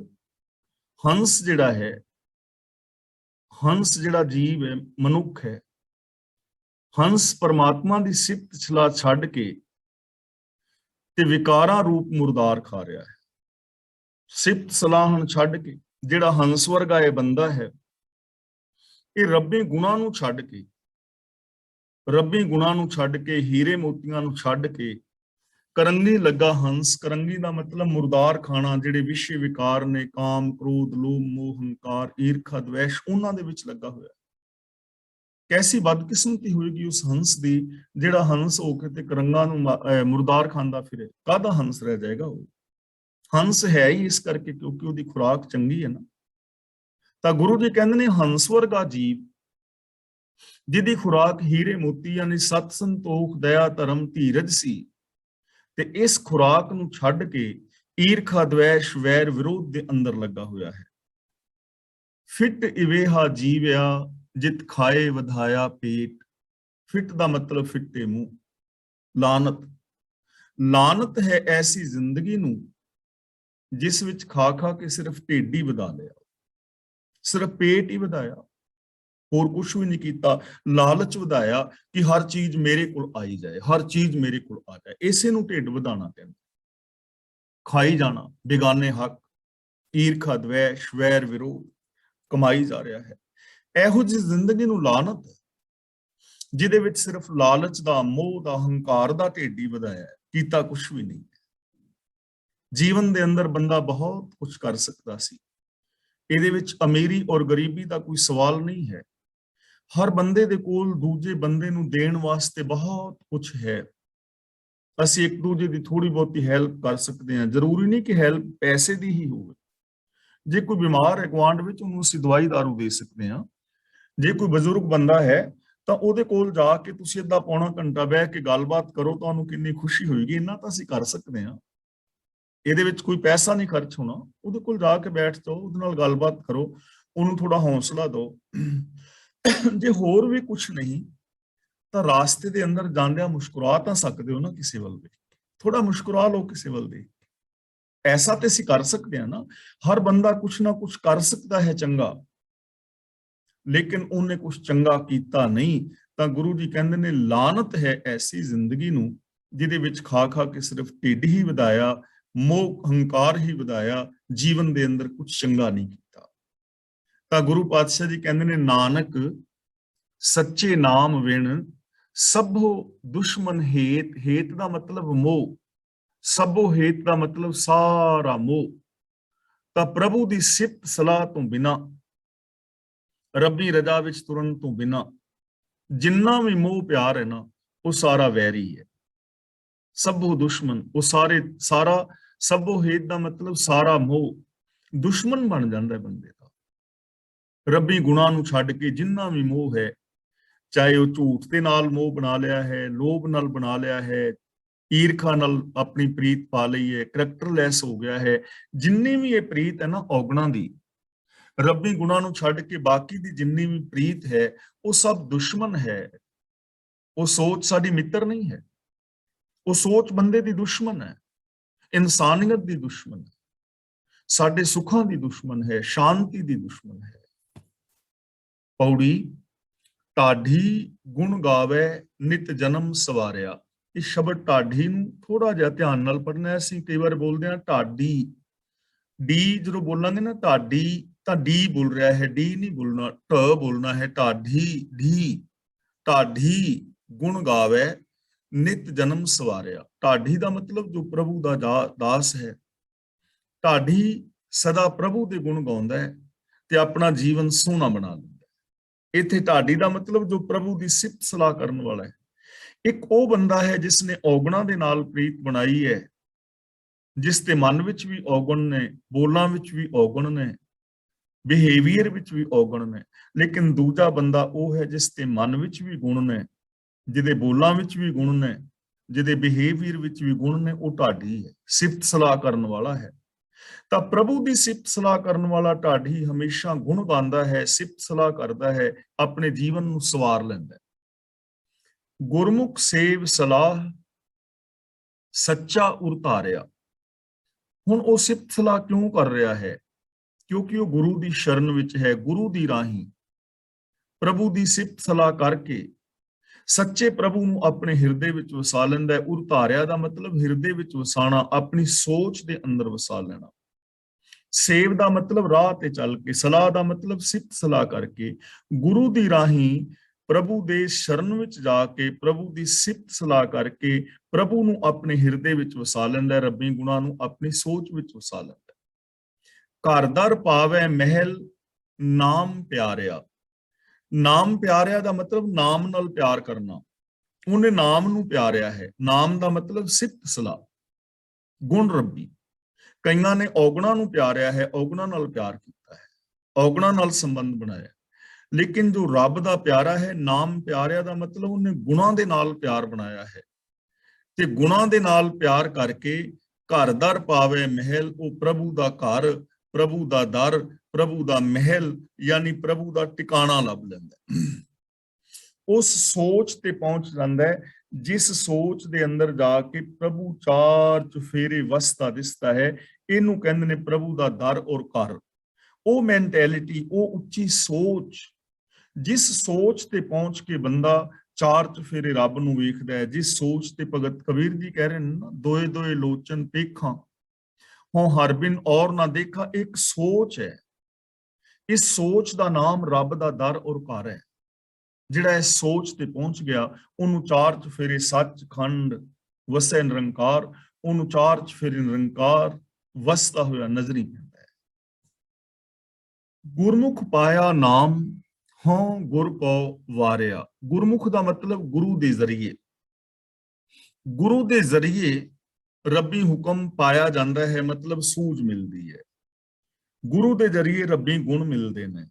ਹੰਸ ਜਿਹੜਾ ਹੈ, ਹੰਸ ਜਿਹੜਾ ਜੀਵ ਹੈ, ਮਨੁੱਖ ਹੈ, ਹੰਸ ਪਰਮਾਤਮਾ ਦੀ ਸਿਫਤ ਸਲਾਹ ਛੱਡ ਕੇ ਤੇ ਵਿਕਾਰਾਂ ਰੂਪ ਮੁਰਦਾਰ ਖਾ ਰਿਹਾ ਹੈ। ਸਿਫਤ ਸਲਾਹਨ ਛੱਡ ਕੇ ਜਿਹੜਾ ਹੰਸ ਵਰਗਾ ਇਹ ਬੰਦਾ ਹੈ, ਇਹ ਰੱਬੀ ਗੁਣਾਂ ਨੂੰ ਛੱਡ ਕੇ, ਰੱਬੀ ਗੁਣਾਂ ਨੂੰ ਛੱਡ ਕੇ, ਹੀਰੇ ਮੋਤੀਆਂ ਨੂੰ ਛੱਡ ਕੇ ਕਰੰਗੀ ਲੱਗਾ ਹੰਸ। ਕਰੰਗੀ ਦਾ ਮਤਲਬ ਮੁਰਦਾਰ ਖਾਣਾ, ਜਿਹੜੇ ਵਿਸ਼ੇ ਵਿਕਾਰ ਨੇ, ਕਾਮ, ਕ੍ਰੋਧ, ਲੋਭ, ਮੋਹ, ਹੰਕਾਰ, ਈਰਖਾ, ਦਵੈਸ਼, ਉਹਨਾਂ ਦੇ ਵਿੱਚ ਲੱਗਾ ਹੋਇਆ। ਕੈਸੀ ਬਦਕਿਸਮਤੀ ਹੋਏਗੀ ਉਸ ਹੰਸ ਦੀ, ਜਿਹੜਾ ਹੰਸ ਹੋ ਕੇ ਤੇ ਕਰੰਗਾਂ ਨੂੰ ਮੁਰਦਾਰ ਖਾਂਦਾ ਫਿਰੇ। ਕਾਹਦਾ ਹੰਸ ਰਹਿ ਜਾਏਗਾ ਉਹ? ਹੰਸ ਹੈ ਹੀ ਇਸ ਕਰਕੇ ਕਿਉਂਕਿ ਉਹਦੀ ਖੁਰਾਕ ਚੰਗੀ ਹੈ ਨਾ। ਤਾਂ ਗੁਰੂ ਜੀ ਕਹਿੰਦੇ ਨੇ ਹੰਸ ਵਰਗਾ ਜੀਵ ਜਿਹਦੀ ਖੁਰਾਕ ਹੀਰੇ ਮੋਤੀ ਯਾਨੀ ਸਤ ਸੰਤੋਖ, ਦਇਆ, ਧਰਮ, ਧੀਰਜ ਸੀ, ਤੇ ਇਸ ਖੁਰਾਕ ਨੂੰ ਛੱਡ ਕੇ ਈਰਖਾ, ਦਵੈਸ਼, ਵੈਰ ਵਿਰੋਧ ਦੇ ਅੰਦਰ ਲੱਗਾ ਹੋਇਆ ਹੈ। ਫਿੱਟ ਇਵੇਹਾ ਜੀਵਿਆ ਜਿਤ ਖਾਏ ਵਧਾਇਆ ਪੇਟ। ਫਿੱਟ ਦਾ ਮਤਲਬ ਫਿੱਟੇ ਮੂੰਹ। ਲਾਨਤ, ਲਾਨਤ ਹੈ ਐਸੀ ਜ਼ਿੰਦਗੀ ਨੂੰ ਜਿਸ ਵਿੱਚ ਖਾ ਖਾ ਕੇ ਸਿਰਫ ਢਿੱਡ ਹੀ ਵਧਾ ਲਿਆ, ਸਿਰਫ ਪੇਟ ਹੀ ਵਧਾਇਆ, ਹੋਰ ਕੁਝ ਵੀ ਨਹੀਂ ਕੀਤਾ। ਲਾਲਚ ਵਧਾਇਆ ਕਿ ਹਰ ਚੀਜ਼ ਮੇਰੇ ਕੋਲ ਆਈ ਜਾਏ, ਹਰ ਚੀਜ਼ ਮੇਰੇ ਕੋਲ ਆ ਜਾਏ, ਇਸੇ ਨੂੰ ਢਿੱਡ ਵਧਾਣਾ ਕਹਿੰਦੇ। ਖਾਈ ਜਾਣਾ ਬੇਗਾਨੇ ਹੱਕ, ਈਰਖਾ, ਦਵੈਸ਼, ਵੈਰ ਵਿਰੋਧ ਕਮਾਈ ਜਾ ਰਿਹਾ ਹੈ। ਇਹੋ ਜਿਹੀ ਜ਼ਿੰਦਗੀ ਨੂੰ ਲਾਨਤ ਹੈ ਜਿਹਦੇ ਵਿੱਚ ਸਿਰਫ ਲਾਲਚ ਦਾ, ਮੋਹ ਦਾ, ਹੰਕਾਰ ਦਾ ਢਿੱਡ ਹੀ ਵਧਾਇਆ, ਕੀਤਾ ਕੁਝ ਵੀ ਨਹੀਂ। ਜੀਵਨ ਦੇ ਅੰਦਰ ਬੰਦਾ ਬਹੁਤ ਕੁਝ ਕਰ ਸਕਦਾ ਸੀ। ਇਹਦੇ ਵਿੱਚ ਅਮੀਰੀ ਔਰ ਗਰੀਬੀ ਦਾ ਕੋਈ ਸਵਾਲ ਨਹੀਂ ਹੈ। ਹਰ ਬੰਦੇ ਦੇ ਕੋਲ ਦੂਜੇ ਬੰਦੇ ਨੂੰ ਦੇਣ ਵਾਸਤੇ ਬਹੁਤ ਕੁਝ ਹੈ। ਅਸੀਂ ਇੱਕ ਦੂਜੇ ਦੀ ਥੋੜੀ ਬਹੁਤੀ ਹੈਲਪ ਕਰ ਸਕਦੇ ਹਾਂ। ਜ਼ਰੂਰੀ ਨਹੀਂ ਕਿ ਹੈਲਪ ਪੈਸੇ ਦੀ ਹੀ ਹੋਵੇ। ਜੇ ਕੋਈ ਬਿਮਾਰ ਹੈ ਗੁਆਂਢ ਵਿੱਚ, ਉਹਨੂੰ ਅਸੀਂ ਦਵਾਈ ਦਾਰੂ ਦੇ ਸਕਦੇ ਹਾਂ। ਜੇ ਕੋਈ ਬਜ਼ੁਰਗ ਬੰਦਾ ਹੈ ਤਾਂ ਉਹਦੇ ਕੋਲ ਜਾ ਕੇ ਤੁਸੀਂ ਅੱਧਾ ਪੌਣਾ ਘੰਟਾ ਬਹਿ ਕੇ ਗੱਲਬਾਤ ਕਰੋ, ਤੁਹਾਨੂੰ ਕਿੰਨੀ ਖੁਸ਼ੀ ਹੋਏਗੀ। ਇੰਨਾ ਤਾਂ ਅਸੀਂ ਕਰ ਸਕਦੇ ਹਾਂ। ਇਹਦੇ ਵਿੱਚ ਕੋਈ ਪੈਸਾ ਨਹੀਂ ਖਰਚ ਹੋਣਾ। ਉਹਦੇ ਕੋਲ ਜਾ ਕੇ ਬੈਠ ਜਾਓ, ਉਹਦੇ ਨਾਲ ਗੱਲਬਾਤ ਕਰੋ, ਉਹਨੂੰ ਥੋੜਾ ਹੌਸਲਾ ਦਿਓ। ਜੇ ਹੋਰ ਵੀ ਕੁਝ ਨਹੀਂ ਤਾਂ ਰਾਸਤੇ ਦੇ ਅੰਦਰ ਜਾਂਦਿਆਂ ਮੁਸਕਰਾ ਤਾਂ ਸਕਦੇ ਹੋ ਨਾ, ਕਿਸੇ ਵੱਲ ਦੇਖ ਕੇ ਥੋੜਾ ਮੁਸਕਰਾ ਲਓ, ਕਿਸੇ ਵੱਲ ਦੇਖ ਕੇ। ਐਸਾ ਤੇ ਅਸੀਂ ਕਰ ਸਕਦੇ ਹਾਂ ਨਾ। ਹਰ ਬੰਦਾ ਕੁਛ ਨਾ ਕੁਛ ਕਰ ਸਕਦਾ ਹੈ ਚੰਗਾ, ਲੇਕਿਨ ਉਹਨੇ ਕੁਛ ਚੰਗਾ ਕੀਤਾ ਨਹੀਂ ਤਾਂ ਗੁਰੂ ਜੀ ਕਹਿੰਦੇ ਨੇ ਲਾਨਤ ਹੈ ਐਸੀ ਜ਼ਿੰਦਗੀ ਨੂੰ ਜਿਹਦੇ ਵਿੱਚ ਖਾ ਖਾ ਕੇ ਸਿਰਫ ਢਿੱਡ ਹੀ ਵਧਾਇਆ, ਮੋਹ ਹੰਕਾਰ ਹੀ ਵਧਾਇਆ, ਜੀਵਨ ਦੇ ਅੰਦਰ ਕੁਛ ਚੰਗਾ ਨਹੀਂ ਕੀਤਾ। ਤਾਂ ਗੁਰੂ ਪਾਤਸ਼ਾਹ ਜੀ ਕਹਿੰਦੇ ਨੇ ਨਾਨਕ ਸੱਚੇ ਨਾਮ ਵਿਣ ਸਭੋ ਦੁਸ਼ਮਨ ਹੇਤ। ਹੇਤ ਦਾ ਮਤਲਬ ਮੋਹ, ਸਭੋ ਹੇਤ ਦਾ ਮਤਲਬ ਸਾਰਾ ਮੋਹ। ਤਾਂ ਪ੍ਰਭੂ ਦੀ ਸਿਫਤ ਸਲਾਹ ਤੋਂ ਬਿਨਾ, ਰੱਬੀ ਰਜ਼ਾ ਵਿੱਚ ਤੁਰਨ ਤੋਂ ਬਿਨਾ ਜਿੰਨਾ ਵੀ ਮੋਹ ਪਿਆਰ ਹੈ ਨਾ, ਉਹ ਸਾਰਾ ਵੈਰੀ ਹੈ। ਸਭੋ ਦੁਸ਼ਮਨ, ਉਹ ਸਾਰਾ ਸਭੋ ਹੇਤ ਦਾ ਮਤਲਬ ਸਾਰਾ ਮੋਹ ਦੁਸ਼ਮਨ ਬਣ ਜਾਂਦਾ ਹੈ ਬੰਦੇ ਦਾ। ਰੱਬੀ ਗੁਣਾਂ ਨੂੰ ਛੱਡ ਕੇ ਜਿੰਨਾ ਵੀ ਮੋਹ ਹੈ, ਚਾਹੇ ਉਹ ਝੂਠ ਦੇ ਨਾਲ ਮੋਹ ਬਣਾ ਲਿਆ ਹੈ, ਲੋਭ ਨਾਲ ਬਣਾ ਲਿਆ ਹੈ, ਈਰਖਾ ਨਾਲ ਆਪਣੀ ਪ੍ਰੀਤ ਪਾ ਲਈ ਹੈ, ਕਰੈਕਟਰਲੈਸ ਹੋ ਗਿਆ ਹੈ, ਜਿੰਨੀ ਵੀ ਇਹ ਪ੍ਰੀਤ ਹੈ ਨਾ ਔਗਣਾਂ ਦੀ, ਰੱਬੀ ਗੁਣਾਂ ਨੂੰ ਛੱਡ ਕੇ ਬਾਕੀ ਦੀ ਜਿੰਨੀ ਵੀ ਪ੍ਰੀਤ ਹੈ ਉਹ ਸਭ ਦੁਸ਼ਮਨ ਹੈ। ਉਹ ਸੋਚ ਸਾਡੀ ਮਿੱਤਰ ਨਹੀਂ ਹੈ। ਉਹ ਸੋਚ ਬੰਦੇ ਦੀ ਦੁਸ਼ਮਨ ਹੈ, ਇਨਸਾਨੀਅਤ ਦੀ ਦੁਸ਼ਮਨ ਹੈ, ਸਾਡੇ ਸੁੱਖਾਂ ਦੀ ਦੁਸ਼ਮਨ ਹੈ, ਸ਼ਾਂਤੀ ਦੀ ਦੁਸ਼ਮਨ ਹੈ। ਪੌੜੀ ਢਾਢੀ ਗੁਣ ਗਾਵੇ ਨਿਤ ਜਨਮ ਸਵਾਰਿਆ। ਇਹ ਸ਼ਬਦ ਢਾਢੀ ਨੂੰ ਥੋੜਾ ਜਿਹਾ ਧਿਆਨ ਨਾਲ ਪੜ੍ਹਨਾ ਹੈ। ਅਸੀਂ ਕਈ ਵਾਰ ਬੋਲਦੇ ਹਾਂ ਢਾਡੀ, ਡੀ ਜਦੋਂ ਬੋਲਾਂਗੇ ਨਾ ਢਾਡੀ ਤਾਂ ਡੀ ਬੋਲ ਰਿਹਾ ਹੈ, ਡੀ ਨਹੀਂ ਬੋਲਣਾ, ਢ ਬੋਲਣਾ ਹੈ। ਢਾਢੀ ਢੀ, ਢਾਢੀ ਗੁਣ ਗਾਵੇ ਨਿਤ ਜਨਮ ਸਵਾਰਿਆ। ਢਾਢੀ ਦਾ ਮਤਲਬ ਜੋ ਪ੍ਰਭੂ ਦਾ ਦਾਸ ਹੈ। ਢਾਢੀ ਸਦਾ ਪ੍ਰਭੂ ਦੇ ਗੁਣ ਗਾਉਂਦਾ ਹੈ ਤੇ ਆਪਣਾ ਜੀਵਨ ਸੋਹਣਾ ਬਣਾ ਲੈਂਦਾ ਹੈ। ਇੱਥੇ ਢਾਢੀ ਦਾ ਮਤਲਬ ਜੋ ਪ੍ਰਭੂ ਦੀ ਸਿਫਤ ਸਲਾਹ ਕਰਨ ਵਾਲਾ ਹੈ। ਇੱਕ ਉਹ ਬੰਦਾ ਹੈ ਜਿਸ ਨੇ ਔਗਣਾਂ ਦੇ ਨਾਲ ਪ੍ਰੀਤ ਬਣਾਈ ਹੈ, ਜਿਸ ਦੇ ਮਨ ਵਿੱਚ ਵੀ ਔਗਣ ਨੇ, ਬੋਲਾਂ ਵਿੱਚ ਵੀ ਔਗਣ ਨੇ, ਬਿਹੇਵੀਅਰ ਵਿੱਚ ਵੀ ਔਗਣ ਨੇ। ਲੇਕਿਨ ਦੂਜਾ ਬੰਦਾ ਉਹ ਹੈ ਜਿਸ ਦੇ ਮਨ ਵਿੱਚ ਵੀ ਗੁਣ ਨੇ, ਜਿਹਦੇ ਬੋਲਾਂ ਵਿੱਚ ਵੀ ਗੁਣ ਨੇ, ਜਿਹਦੇ ਬਿਹੇਵੀਅਰ ਵਿੱਚ ਵੀ ਗੁਣ ਨੇ। ਉਹ ਢਾਢੀ ਹੈ, ਸਿਫਤ ਸਲਾਹ ਕਰਨ ਵਾਲਾ ਹੈ। ਤਾਂ ਪ੍ਰਭੂ ਦੀ ਸਿਫਤ ਸਲਾਹ ਕਰਨ ਵਾਲਾ ਢਾਢੀ ਹਮੇਸ਼ਾ ਗੁਣ ਗਾਉਂਦਾ ਹੈ, ਸਿਫਤ ਸਲਾਹ ਕਰਦਾ ਹੈ, ਆਪਣੇ ਜੀਵਨ ਨੂੰ ਸਵਾਰ ਲੈਂਦਾ ਹੈ। ਗੁਰਮੁਖ ਸੇਵ ਸਲਾਹ ਸੱਚਾ ਉਰਤਾਰਿਆ। ਹੁਣ ਉਹ ਸਿਫਤ ਸਲਾਹ ਕਿਉਂ ਕਰ ਰਿਹਾ ਹੈ? ਕਿਉਂਕਿ ਉਹ ਗੁਰੂ ਦੀ ਸ਼ਰਨ ਵਿੱਚ ਹੈ। ਗੁਰੂ ਦੀ ਰਾਹੀਂ ਪ੍ਰਭੂ ਦੀ ਸਿਫਤ ਸਲਾਹ ਕਰਕੇ ਸੱਚੇ ਪ੍ਰਭੂ ਨੂੰ ਆਪਣੇ ਹਿਰਦੇ ਵਿੱਚ ਵਸਾ ਲੈਂਦਾ ਹੈ। ਉਰਤਾਰਿਆ ਦਾ ਮਤਲਬ ਹਿਰਦੇ ਵਿੱਚ ਵਸਾਣਾ, ਆਪਣੀ ਸੋਚ ਦੇ ਅੰਦਰ ਵਸਾ ਲੈਣਾ। ਸੇਵ ਦਾ ਮਤਲਬ ਰਾਹ ਤੇ ਚੱਲ ਕੇ, ਸਲਾਹ ਦਾ ਮਤਲਬ ਸਿਫਤ ਸਲਾਹ ਕਰਕੇ, ਗੁਰੂ ਦੀ ਰਾਹੀਂ ਪ੍ਰਭੂ ਦੇ ਸ਼ਰਨ ਵਿੱਚ ਜਾ ਕੇ, ਪ੍ਰਭੂ ਦੀ ਸਿਫਤ ਸਲਾਹ ਕਰਕੇ ਪ੍ਰਭੂ ਨੂੰ ਆਪਣੇ ਹਿਰਦੇ ਵਿੱਚ ਵਸਾ ਲੈਂਦਾ, ਰੱਬੀ ਗੁਣਾਂ ਨੂੰ ਆਪਣੀ ਸੋਚ ਵਿੱਚ ਵਸਾ ਲੈਂਦਾ। ਘਰ ਦਰ ਪਾਵੈ ਮਹਿਲ ਨਾਮ ਪਿਆਰਿਆ। ਨਾਮ ਪਿਆਰਿਆ ਦਾ ਮਤਲਬ ਨਾਮ ਨਾਲ ਪਿਆਰ ਕਰਨਾ। ਉਹਨੇ ਨਾਮ ਨੂੰ ਪਿਆਰਿਆ ਹੈ। ਨਾਮ ਦਾ ਮਤਲਬ ਸਿਫਤ ਸਲਾਹ, ਗੁਣ ਰੱਬੀ। ਕਈਆਂ ਨੇ ਔਗਣਾਂ ਨੂੰ ਪਿਆਰਿਆ ਹੈ, ਔਗਣਾਂ ਨਾਲ ਪਿਆਰ ਕੀਤਾ ਹੈ, ਔਗਣਾਂ ਨਾਲ ਸੰਬੰਧ ਬਣਾਇਆ। ਲੇਕਿਨ ਜੋ ਰੱਬ ਦਾ ਪਿਆਰਾ ਹੈ, ਨਾਮ ਪਿਆਰਿਆ ਦਾ ਮਤਲਬ ਉਹਨੇ ਗੁਣਾਂ ਦੇ ਨਾਲ ਪਿਆਰ ਬਣਾਇਆ ਹੈ। ਤੇ ਗੁਣਾਂ ਦੇ ਨਾਲ ਪਿਆਰ ਕਰਕੇ ਘਰ ਦਰ ਪਾਵੇ ਮਹਿਲ, ਉਹ ਪ੍ਰਭੂ ਦਾ ਘਰ, ਪ੍ਰਭੂ ਦਾ ਦਰ, ਪ੍ਰਭੂ ਦਾ ਮਹਿਲ ਯਾਨੀ ਪ੍ਰਭੂ ਦਾ ਟਿਕਾਣਾ ਲੱਭ ਲੈਂਦਾ। ਉਸ ਸੋਚ ਤੇ ਪਹੁੰਚ ਜਾਂਦਾ ਹੈ ਜਿਸ ਸੋਚ ਦੇ ਅੰਦਰ ਜਾ ਕੇ ਪ੍ਰਭੂ ਚਾਰ ਚੁਫੇਰੇ ਵਸਦਾ ਦਿਸਦਾ ਹੈ। ਇਹਨੂੰ ਕਹਿੰਦੇ ਨੇ ਪ੍ਰਭੂ ਦਾ ਦਰ ਔਰ ਘਰ। ਉਹ ਮੈਂਟੈਲਿਟੀ, ਉਹ ਉੱਚੀ ਸੋਚ, ਜਿਸ ਸੋਚ ਤੇ ਪਹੁੰਚ ਕੇ ਬੰਦਾ ਚਾਰ ਚੁਫੇਰੇ ਰੱਬ ਨੂੰ ਵੇਖਦਾ ਹੈ, ਜਿਸ ਸੋਚ ਤੇ ਭਗਤ ਕਬੀਰ ਜੀ ਕਹਿ ਰਹੇ ਨੇ ਨਾ, ਦੋਏ ਦੋਏ ਲੋਚਨ ਪੇਖਾਂ ਹੋਂ ਹਰ ਬਿਨ ਔਰ ਨਾ ਦੇਖਾ। ਇੱਕ ਸੋਚ ਹੈ, ਇਸ ਸੋਚ ਦਾ ਨਾਮ ਰੱਬ ਦਾ ਦਰ ਔਰ ਘਰ ਹੈ। ਜਿਹੜਾ ਇਸ ਸੋਚ ਤੇ ਪਹੁੰਚ ਗਿਆ, ਉਹਨੂੰ ਚਾਰ ਚੁਫੇਰੇ ਸੱਚ ਖੰਡ ਵਸੈ ਨਿਰੰਕਾਰ, ਉਹਨੂੰ ਚਾਰ ਚੁਫੇਰੇ ਨਿਰੰਕਾਰ ਵਸਦਾ ਹੋਇਆ ਨਜ਼ਰੀ ਪੈਂਦਾ ਹੈ। ਗੁਰਮੁਖ ਪਾਇਆ ਨਾਮ ਹੋਂ ਗੁਰ ਕੋ ਵਾਰਿਆ। ਗੁਰਮੁਖ ਦਾ ਮਤਲਬ ਗੁਰੂ ਦੇ ਜ਼ਰੀਏ। ਗੁਰੂ ਦੇ ਜ਼ਰੀਏ ਰੱਬੀ ਹੁਕਮ ਪਾਇਆ ਜਾਂਦਾ ਹੈ, ਮਤਲਬ ਸੂਝ ਮਿਲਦੀ ਹੈ। ਗੁਰੂ ਦੇ ਜ਼ਰੀਏ ਰੱਬੀ ਗੁਣ ਮਿਲਦੇ ਨੇ,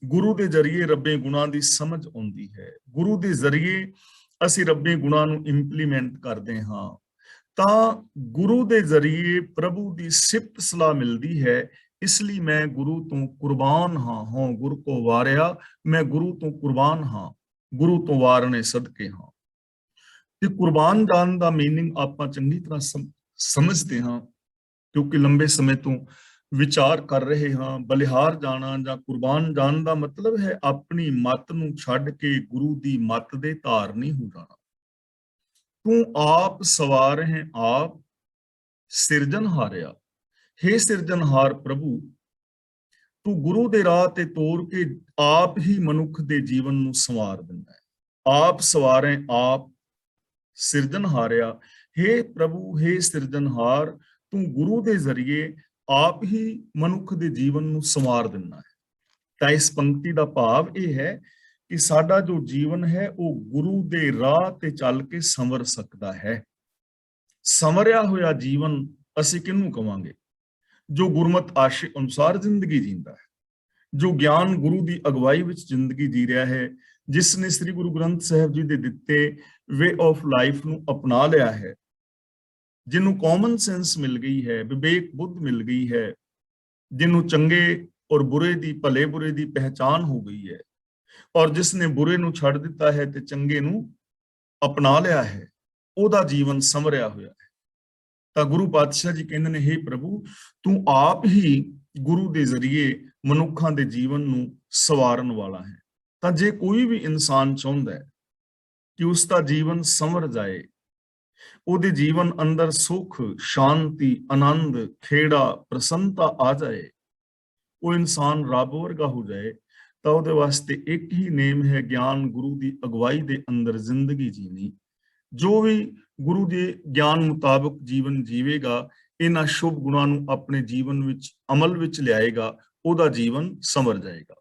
ਗੁਰੂ ਦੇ ਜ਼ਰੀਏ ਰੱਬੀ ਗੁਣਾਂ ਦੀ ਸਮਝ ਆਉਂਦੀ ਹੈ, ਗੁਰੂ ਦੇ ਜ਼ਰੀਏ ਅਸੀਂ ਰੱਬੀ ਗੁਣਾਂ ਨੂੰ ਇੰਪਲੀਮੈਂਟ ਕਰਦੇ ਹਾਂ। ਤਾਂ ਗੁਰੂ ਦੇ ਜ਼ਰੀਏ ਪ੍ਰਭੂ ਦੀ ਸਿਫਤ ਸਲਾਹ ਮਿਲਦੀ ਹੈ। ਇਸ ਲਈ ਮੈਂ ਗੁਰੂ ਤੋਂ ਕੁਰਬਾਨ ਹਾਂ, ਹਾਂ ਗੁਰੂ ਕੋ ਵਾਰਿਆ, ਮੈਂ ਗੁਰੂ ਤੋਂ ਕੁਰਬਾਨ ਹਾਂ, ਗੁਰੂ ਤੋਂ ਵਾਰਨੇ ਸਦਕੇ ਹਾਂ। ਤੇ ਕੁਰਬਾਨ ਜਾਣ ਦਾ ਮੀਨਿੰਗ ਆਪਾਂ ਚੰਗੀ ਤਰ੍ਹਾਂ ਸਮਝਦੇ ਹਾਂ, ਕਿਉਂਕਿ ਲੰਬੇ ਸਮੇਂ ਤੋਂ ਵਿਚਾਰ ਕਰ ਰਹੇ ਹਾਂ। ਬਲਿਹਾਰ ਜਾਣਾ ਜਾਂ ਕੁਰਬਾਨ ਜਾਣ ਦਾ ਮਤਲਬ ਹੈ ਆਪਣੀ ਮੱਤ ਨੂੰ ਛੱਡ ਕੇ ਗੁਰੂ ਦੀ ਮੱਤ ਦੇ ਧਾਰਨੀ ਹੋ ਜਾਣਾ। ਤੂੰ ਆਪ ਸਵਾਰ ਹੈ, ਆਪ ਸਿਰਜਣਹਾਰਿਆ। हे ਸਿਰਜਣਹਾਰ ਪ੍ਰਭੂ, ਤੂੰ ਗੁਰੂ ਦੇ ਰਾਹ ਤੇ ਤੋਰ ਕੇ ਆਪ ਹੀ ਮਨੁੱਖ ਦੇ ਜੀਵਨ ਨੂੰ ਸੰਵਾਰ ਦਿੰਦਾ ਹੈ। ਆਪ ਸਵਾਰੇ, ਆਪ ਸਿਰਜਣਹਾਰਿਆ। हे ਪ੍ਰਭੂ, हे ਸਿਰਜਣਹਾਰ, ਤੂੰ ਗੁਰੂ ਦੇ ਜ਼ਰੀਏ ਆਪ ਹੀ ਮਨੁੱਖ ਦੇ ਜੀਵਨ ਨੂੰ ਸੰਵਾਰ ਦਿੰਦਾ ਹੈ। ਤਾਂ ਇਸ ਪੰਕਤੀ ਦਾ ਭਾਵ ਇਹ ਹੈ ਕਿ ਸਾਡਾ ਜੋ ਜੀਵਨ ਹੈ ਉਹ ਗੁਰੂ ਦੇ ਰਾਹ ਤੇ ਚੱਲ ਕੇ ਸੰਵਰ ਸਕਦਾ ਹੈ। ਸੰਵਰਿਆ ਹੋਇਆ ਜੀਵਨ ਅਸੀਂ ਕਿਹਨੂੰ ਕਵਾਂਗੇ? ਜੋ ਗੁਰਮਤਿ ਆਸ਼ੇ ਅਨੁਸਾਰ ਜ਼ਿੰਦਗੀ ਜੀਂਦਾ ਹੈ, ਜੋ ਗਿਆਨ ਗੁਰੂ ਦੀ ਅਗਵਾਈ ਵਿੱਚ ਜ਼ਿੰਦਗੀ ਜੀ ਰਿਹਾ ਹੈ, ਜਿਸ ਨੇ ਸ੍ਰੀ ਗੁਰੂ ਗ੍ਰੰਥ ਸਾਹਿਬ ਜੀ ਦੇ ਦਿੱਤੇ ਵੇ ਆਫ ਲਾਈਫ ਨੂੰ ਅਪਣਾ ਲਿਆ ਹੈ, ਜਿਹਨੂੰ ਕਾਮਨ ਸੈਂਸ ਮਿਲ ਗਈ ਹੈ, ਵਿਵੇਕ ਬੁੱਧ ਮਿਲ ਗਈ ਹੈ, ਜਿਹਨੂੰ ਚੰਗੇ ਔਰ ਬੁਰੇ ਦੀ, ਭਲੇ ਬੁਰੇ ਦੀ ਪਹਿਚਾਨ ਹੋ ਗਈ ਹੈ, ਔਰ ਜਿਸ ਨੇ ਬੁਰੇ ਨੂੰ ਛੱਡ ਦਿੱਤਾ ਹੈ ਤੇ ਚੰਗੇ ਨੂੰ ਅਪਣਾ ਲਿਆ ਹੈ, ਉਹਦਾ ਜੀਵਨ ਸੰਵਰਿਆ ਹੋਇਆ ਹੈ। ਤਾਂ ਗੁਰੂ ਪਾਤਸ਼ਾਹ ਜੀ ਕਹਿੰਦੇ ਨੇ, हे ਪ੍ਰਭੂ, ਤੂੰ ਆਪ ਹੀ ਗੁਰੂ ਦੇ ਜ਼ਰੀਏ ਮਨੁੱਖਾਂ ਦੇ ਜੀਵਨ ਨੂੰ ਸਵਾਰਨ ਵਾਲਾ ਹੈ। ਤਾਂ ਜੇ ਕੋਈ ਵੀ ਇਨਸਾਨ ਚਾਹੁੰਦਾ ਹੈ ਕਿ ਉਸ ਦਾ ਜੀਵਨ ਸੰਵਰ ਜਾਏ, ਉਹਦੇ ਜੀਵਨ ਅੰਦਰ ਸੁਖ, ਸ਼ਾਂਤੀ, ਆਨੰਦ, ਖੇੜਾ, ਪ੍ਰਸੰਨਤਾ ਆ ਜਾਏ, ਉਹ ਇਨਸਾਨ ਰੱਬ ਵਰਗਾ ਹੋ ਜਾਏ, ਤਾਂ ਉਹਦੇ ਵਾਸਤੇ ਇੱਕ ਹੀ ਨੇਮ ਹੈ, ਗਿਆਨ ਗੁਰੂ ਦੀ ਅਗਵਾਈ ਦੇ ਅੰਦਰ ਜ਼ਿੰਦਗੀ ਜੀਣੀ। ਜੋ ਵੀ ਗੁਰੂ ਦੇ ਗਿਆਨ ਮੁਤਾਬਕ ਜੀਵਨ ਜੀਵੇਗਾ, ਇਹਨਾਂ ਸ਼ੁਭ ਗੁਣਾਂ ਨੂੰ ਆਪਣੇ ਜੀਵਨ ਵਿੱਚ ਅਮਲ ਵਿੱਚ ਲਿਆਏਗਾ, ਉਹਦਾ ਜੀਵਨ ਸੰਵਰ ਜਾਏਗਾ।